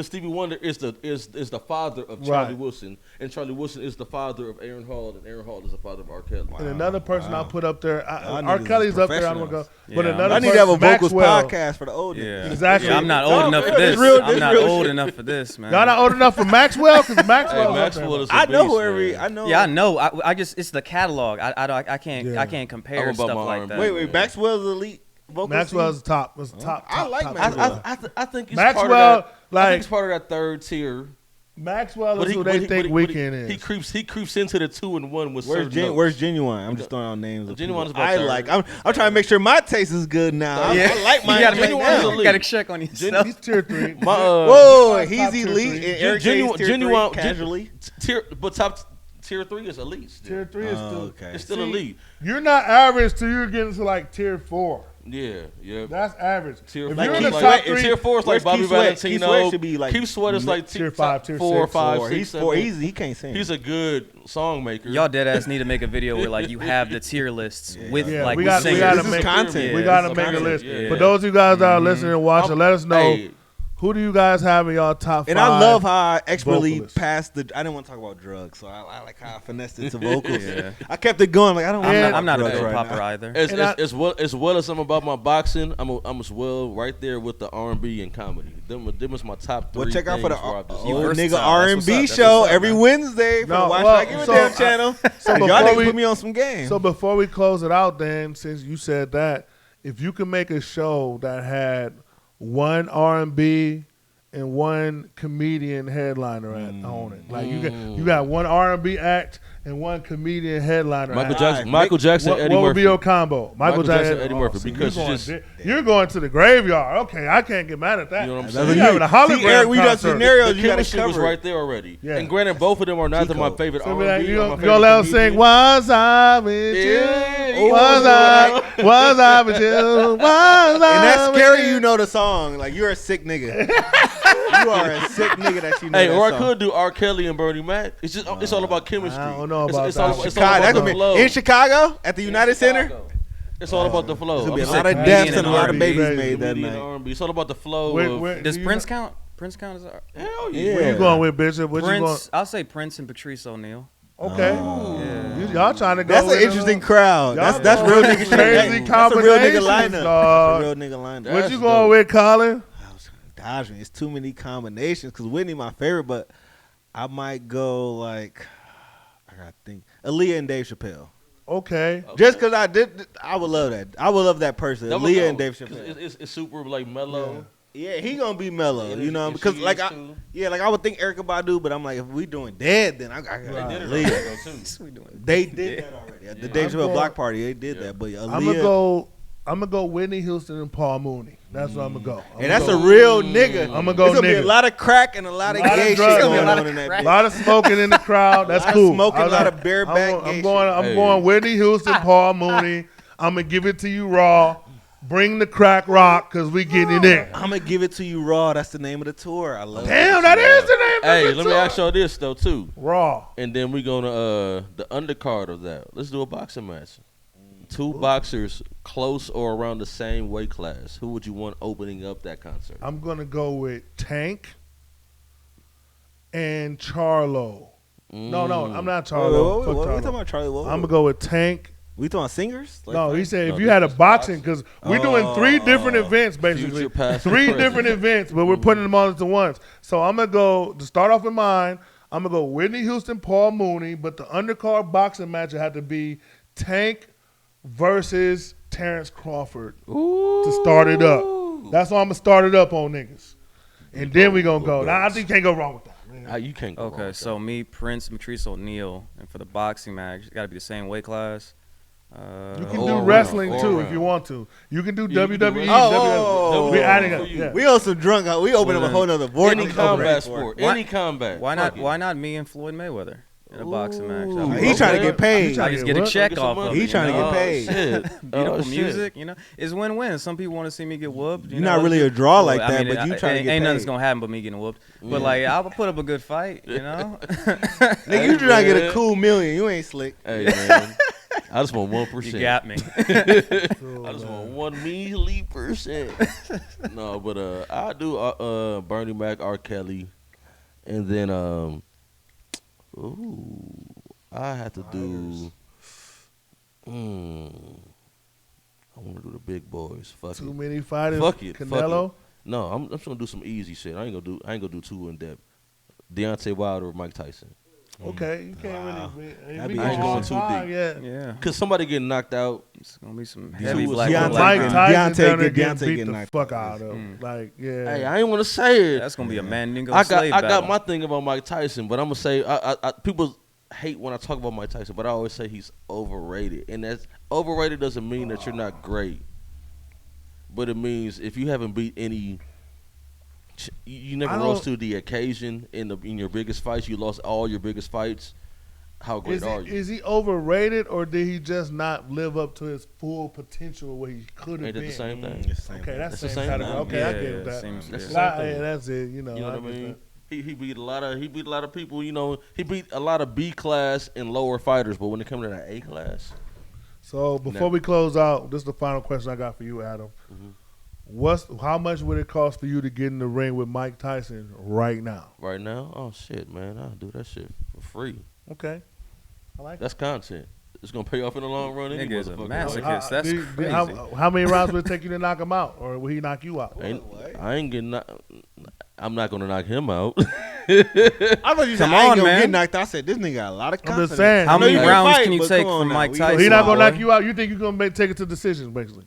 Stevie Wonder is the father of Charlie Wilson, and Charlie Wilson is the father of Aaron Hall, and Aaron Hall is the father of R. Kelly. And another person I put up there, Y'all R. niggas Kelly's is up there. I don't want to go, Yeah, but I'm- another I need to have a person, vocals Maxwell. podcast for the old niggas. Yeah. Exactly. Yeah, I'm not old enough for it's this. real- I'm it's not real old shit. enough for this, man. Y'all not old enough for Maxwell because Maxwell's Hey, up there. Maxwell is a I know beast, who every. man. I know. Yeah, I know. I just it's the catalog. I can't Yeah. I can't compare I'm about stuff my like R&B. that. Wait. Maxwell's elite vocals. Maxwell's top. Was top. I like top Maxwell. tier. I think it's Maxwell, part of that, I like- think it's part of that third tier. Maxwell is who they think Weekend is. He creeps into the 2 and 1 with certain notes. Where's Genuine? I'm just throwing out names. Of Genuine's people about I third. like. I'm trying to make sure my taste is good now. I like my. you gotta, Genuine's elite. you gotta check on yourself. He's tier 3. My, Whoa, Top he's tier elite. three. And Eric Genuine- Chase tier Genuine- three, casually. top tier 3 is elite. Still. Tier 3 is still. Okay. It's still See, elite. You're not average till you're getting to like tier 4. Yeah. That's average. Tier If four you're in is the like- top 3, tier 4 is like where's Bobby Keith Sweat? Valentino. Keith Sweat should be like Keith Sweat is like tier top 5, tier 4, 6, 5, Four. 6, He's 7. four. He can't sing. He's a good song maker. Y'all dead ass need to make a video where like you have the tier lists with Yeah, like we with got- we singers. gotta This is make content. Yeah, we gotta this make is a content. list. Yeah. For those of you guys that are listening and watching, let us know Hey, who do you guys have in y'all top 5. And I love how I expertly vocalists. passed the. I didn't want to talk about drugs, so I like how I finessed it to vocals. Yeah. I kept it going. Like I don't. I'm not a drugs pill right popper now. either. as well as I'm about my boxing, I'm as well right there with the R&B and comedy. Them was my top 3. Well, check out for the things where I've just- You old versatile. nigga That's R&B what's up. That's show what's up, every man. Wednesday for No, the Watch well, Like Give a so Damn I- channel. so Y'all before niggas we- put me on some game. So before we close it out, then, since you said that, if you could make a show that had one R&B and one comedian headliner on it, like you got one R&B act and one comedian headliner. Michael act. Jackson, Michael Jackson, What, Eddie what would Murphy. be your combo? Michael Jackson, Eddie Murphy, see, because you're going to the graveyard. Okay, I can't get mad at that. You know what I'm That's saying? what You having a hologram See, Eric, we done concert. scenarios. the You got to chemistry was cover. right there already. Yeah. And granted, both of them are neither my favorite So be R&B. like, you or my gonna favorite let them sing comedian. "Was I with you? Yeah, Was I with you? Was I?" And that's with scary. you? You know the song. Like you're a sick nigga. You are a sick nigga that you know. Hey, that or I song. could do R. Kelly and Bernie Mac. It's just it's all about chemistry. I don't know about it's that all, one. it's all God, about that's the gonna flow. be in Chicago at the United Center. It's all about the flow. There's gonna be a I'm lot of saying deaths comedian and a lot of and babies R&B, made that comedian night. R&B. It's all about the flow. Where of, Does do you Prince know- count? Prince count as Hell Yeah. Where you going with, Bishop? What you going? Prince. I'll say Prince and Patrice O'Neal. Okay. Y'all trying to go. That's with an interesting crowd. Y'all That's real going nigga with shit. crazy That's a real nigga combinations, lineup. dog. That's a real nigga lineup. What you That's going dope. with, Colin? I was dodging. It's too many combinations because Whitney my favorite, but I might go like I gotta think Aaliyah and Dave Chappelle. Okay. Just because I would love that. I would love that person. That would Aaliyah go, and Dave 'cause Chappelle. It's super like mellow. Yeah, he gonna be mellow, And you if- know, if because she like is too. like I would think Erica Badu, but I'm like if we doing dead, then I got They did it Aaliyah. already, though, too. We doing They did that already. At the Dave I'm Chappelle going- block party, they did that. But Aaliyah, I'm gonna go Whitney Houston and Paul Mooney. That's what I'm gonna go. and that's a real nigga. I'ma go It's gonna be a nigga. lot of crack and a lot of Lot of gay shit drugs. going Gonna be a lot on in that A bitch. lot of smoking in the crowd. That's Lot of cool. smoking, I a lot like- of bareback I'm gay going. I'm Hey. going Whitney Houston, Paul Mooney. I'm gonna give it to you raw. Bring the crack rock because we getting it in. I'm gonna give it to you raw. That's the name of the tour. I love Damn, it. that is the name Hey, of the let me tour. ask y'all this though too, Raw. and then we gonna the undercard of that. Let's do a boxing match. Two boxers close or around the same weight class. Who would you want opening up that concert? I'm gonna go with Tank and Charlo. No, I'm not Charlo. Fuck What we Charlo. talking about, Charlie? What? I'm gonna go with Tank. We talking about singers? Like, No, he said No, if you had a this is boxing, because we're doing three different events basically, Future, past, three and present. different events, but we're putting them all into once. So I'm gonna go to start off with mine. I'm gonna go Whitney Houston, Paul Mooney, but the undercard boxing match would have to be Tank versus Terrence Crawford to start it up. That's why I'm gonna start it up on niggas, and then we gonna go. Now I think you can't go wrong with that. Man. You can't go wrong Okay, with so me, Prince, Patrice O'Neal, and for the boxing match, it's got to be the same weight class. You can all do around, wrestling all too around. if you want to. You can do Yeah, you can do WWE. wrestling. Oh, we adding for it. you. Yeah. we on some drunk. We open up a whole nother that. vortex. Any over combat there. sport, Why- any combat. Why not? Fuck it. Why not me and Floyd Mayweather in a boxing match? Ooh. That'd be He dope. trying to get paid. trying I to just get get a what? check Get some off money. of He it. trying to you get know? paid. Shit. Beautiful Shit. music, you know. It's win-win. Some people want to see me get whooped. You're not really a draw like I that, mean, but you it- trying to ain't get nothing's paid. gonna happen but me getting whooped. But like, I'll put up a good fight, you know. Nigga, you trying to get a cool million. You ain't slick. Hey man, I just want 1%. You got me. I just want 1 measly percent. No, but I do Bernie Mac, R. Kelly, and then I have to do. I want to do the big boys. Fuck Too it. many fighters. Fuck it. Fuck Canelo. it. No, I'm just gonna do some easy shit. I ain't gonna do too in depth. Deontay Wilder or Mike Tyson. Okay, you can't really. That'd we be go interesting. all Too time, deep. Yeah. Yeah, Cause somebody getting knocked out. it's gonna be some Two heavy was black. Deontay black Mike getting- Tyson Deontay down there get- getting Deontay beat getting the knocked fuck out. out of. Like, yeah. Hey, I ain't want to say it. That's gonna be a Mandingo I slave got battle. my thing about Mike Tyson, but I'm gonna say people hate when I talk about Mike Tyson, but I always say he's overrated, and that's overrated doesn't mean that you're not great, but it means if you haven't beat any, you never I rose don't- to the occasion in your biggest fights. You lost all your biggest fights. How great are you? Is he overrated or did he just not live up to his full potential where he could have Ain't been? it the same thing? Okay, that's That's the the same same category. thing. Okay, I Yeah, get with that. seems- That's yeah. the same Yeah, thing. that's it. You know You know what I get mean? that. He beat a lot of people. You know, he beat a lot of B class and lower fighters, but when it comes to that A class, So before No. we close out, this is the final question I got for you, Adam. How much would it cost for you to get in the ring with Mike Tyson right now? right now, oh shit, man, I'll do that shit for free. Okay, I like That's content. It's gonna pay off in the long run. Any Nigga is a motherfucker. masochist. That's crazy. How many rounds would it take you to knock him out, or will he knock you out? I ain't getting. I'm not gonna knock him out. I thought you said Come I ain't on, gonna man. get knocked out. I said this nigga got a lot of I'm confidence. just saying. How I know many you can rounds fight, can you but take come on from now. Mike We Tyson? gonna- He not boy? gonna knock you out. You think you gonna take it to decisions, basically?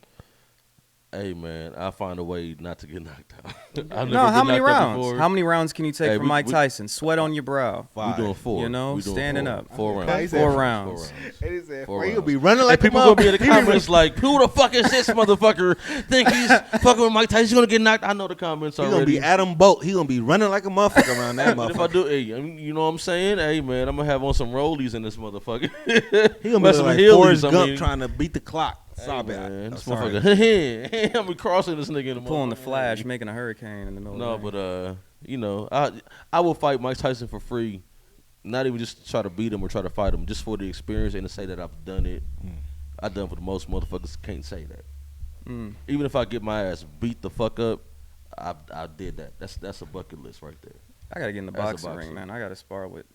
Hey man, I'll find a way not to get knocked out. I've No, never how been many knocked out rounds? before. How many rounds can you take Hey, from Mike Tyson? Sweat on your brow. We doing 4. You know, We doing standing 4. up. 4 Okay, rounds. he said 4 4 rounds. And he said, Four "Boy, you'll rounds. be running like Hey, people a gonna be in the motherfucker." comments like, "Who the fuck is this motherfucker? Think he's fucking with Mike Tyson? He's gonna get knocked." I know the comments He already. gonna be Adam Bolt. He gonna be running like a motherfucker around that But if I motherfucker. do, hey, I mean, you know what I'm saying? Hey man, I'm gonna have on some rollies in this motherfucker. He gonna be Messing like with Forrest Heelys, I Gump mean. trying to beat the clock. Hey, Sorry, man, oh, this sorry. motherfucker. I'm crossing this nigga in the Pulling the motherfucker. flash, making a hurricane in the middle No, of the ring. but you know, I will fight Mike Tyson for free. Not even just to try to beat him or try to fight him, just for the experience and to say that I've done it. I've done for the most motherfuckers can't say that. Even if I get my ass beat the fuck up, I did that. That's a bucket list right there. I gotta get in the As a boxing ring, boxer. man. I gotta spar with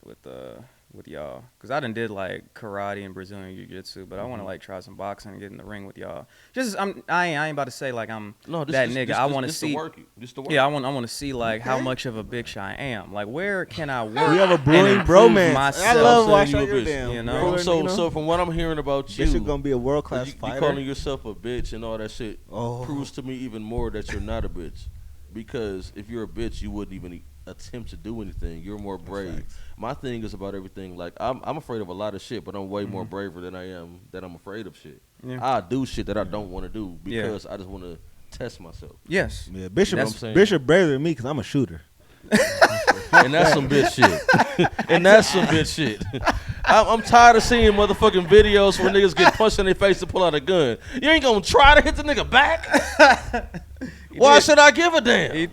y'all, cause I done did like karate and Brazilian jiu-jitsu, but I want to like try some boxing and get in the ring with y'all. Just I ain't about to say like I'm that nigga. I want to see. Just to work. Yeah, I want to see like how much of a bitch I am. Like where can I work? We have a brewing and bromance. improve I myself? love saying watching you a your bitch, damn. you know? brewing, So from what I'm hearing about you, this is gonna be a world class you fighter. calling yourself a bitch and all that shit Oh. proves to me even more that you're not a bitch. Because if you're a bitch, you wouldn't even attempt to do anything. You're more brave. facts. My thing is about everything. Like I'm afraid of a lot of shit, but I'm way more braver than I am that I'm afraid of shit. Yeah. I do shit that I don't want to do because I just want to test myself. Yes. Yeah, Bishop. You know what I'm saying? Bishop braver than me because I'm a shooter. And that's some bitch shit. And that's some bitch shit. I'm tired of seeing motherfucking videos where niggas get punched in their face to pull out a gun. You ain't gonna try to hit the nigga back? Why should I give a damn? He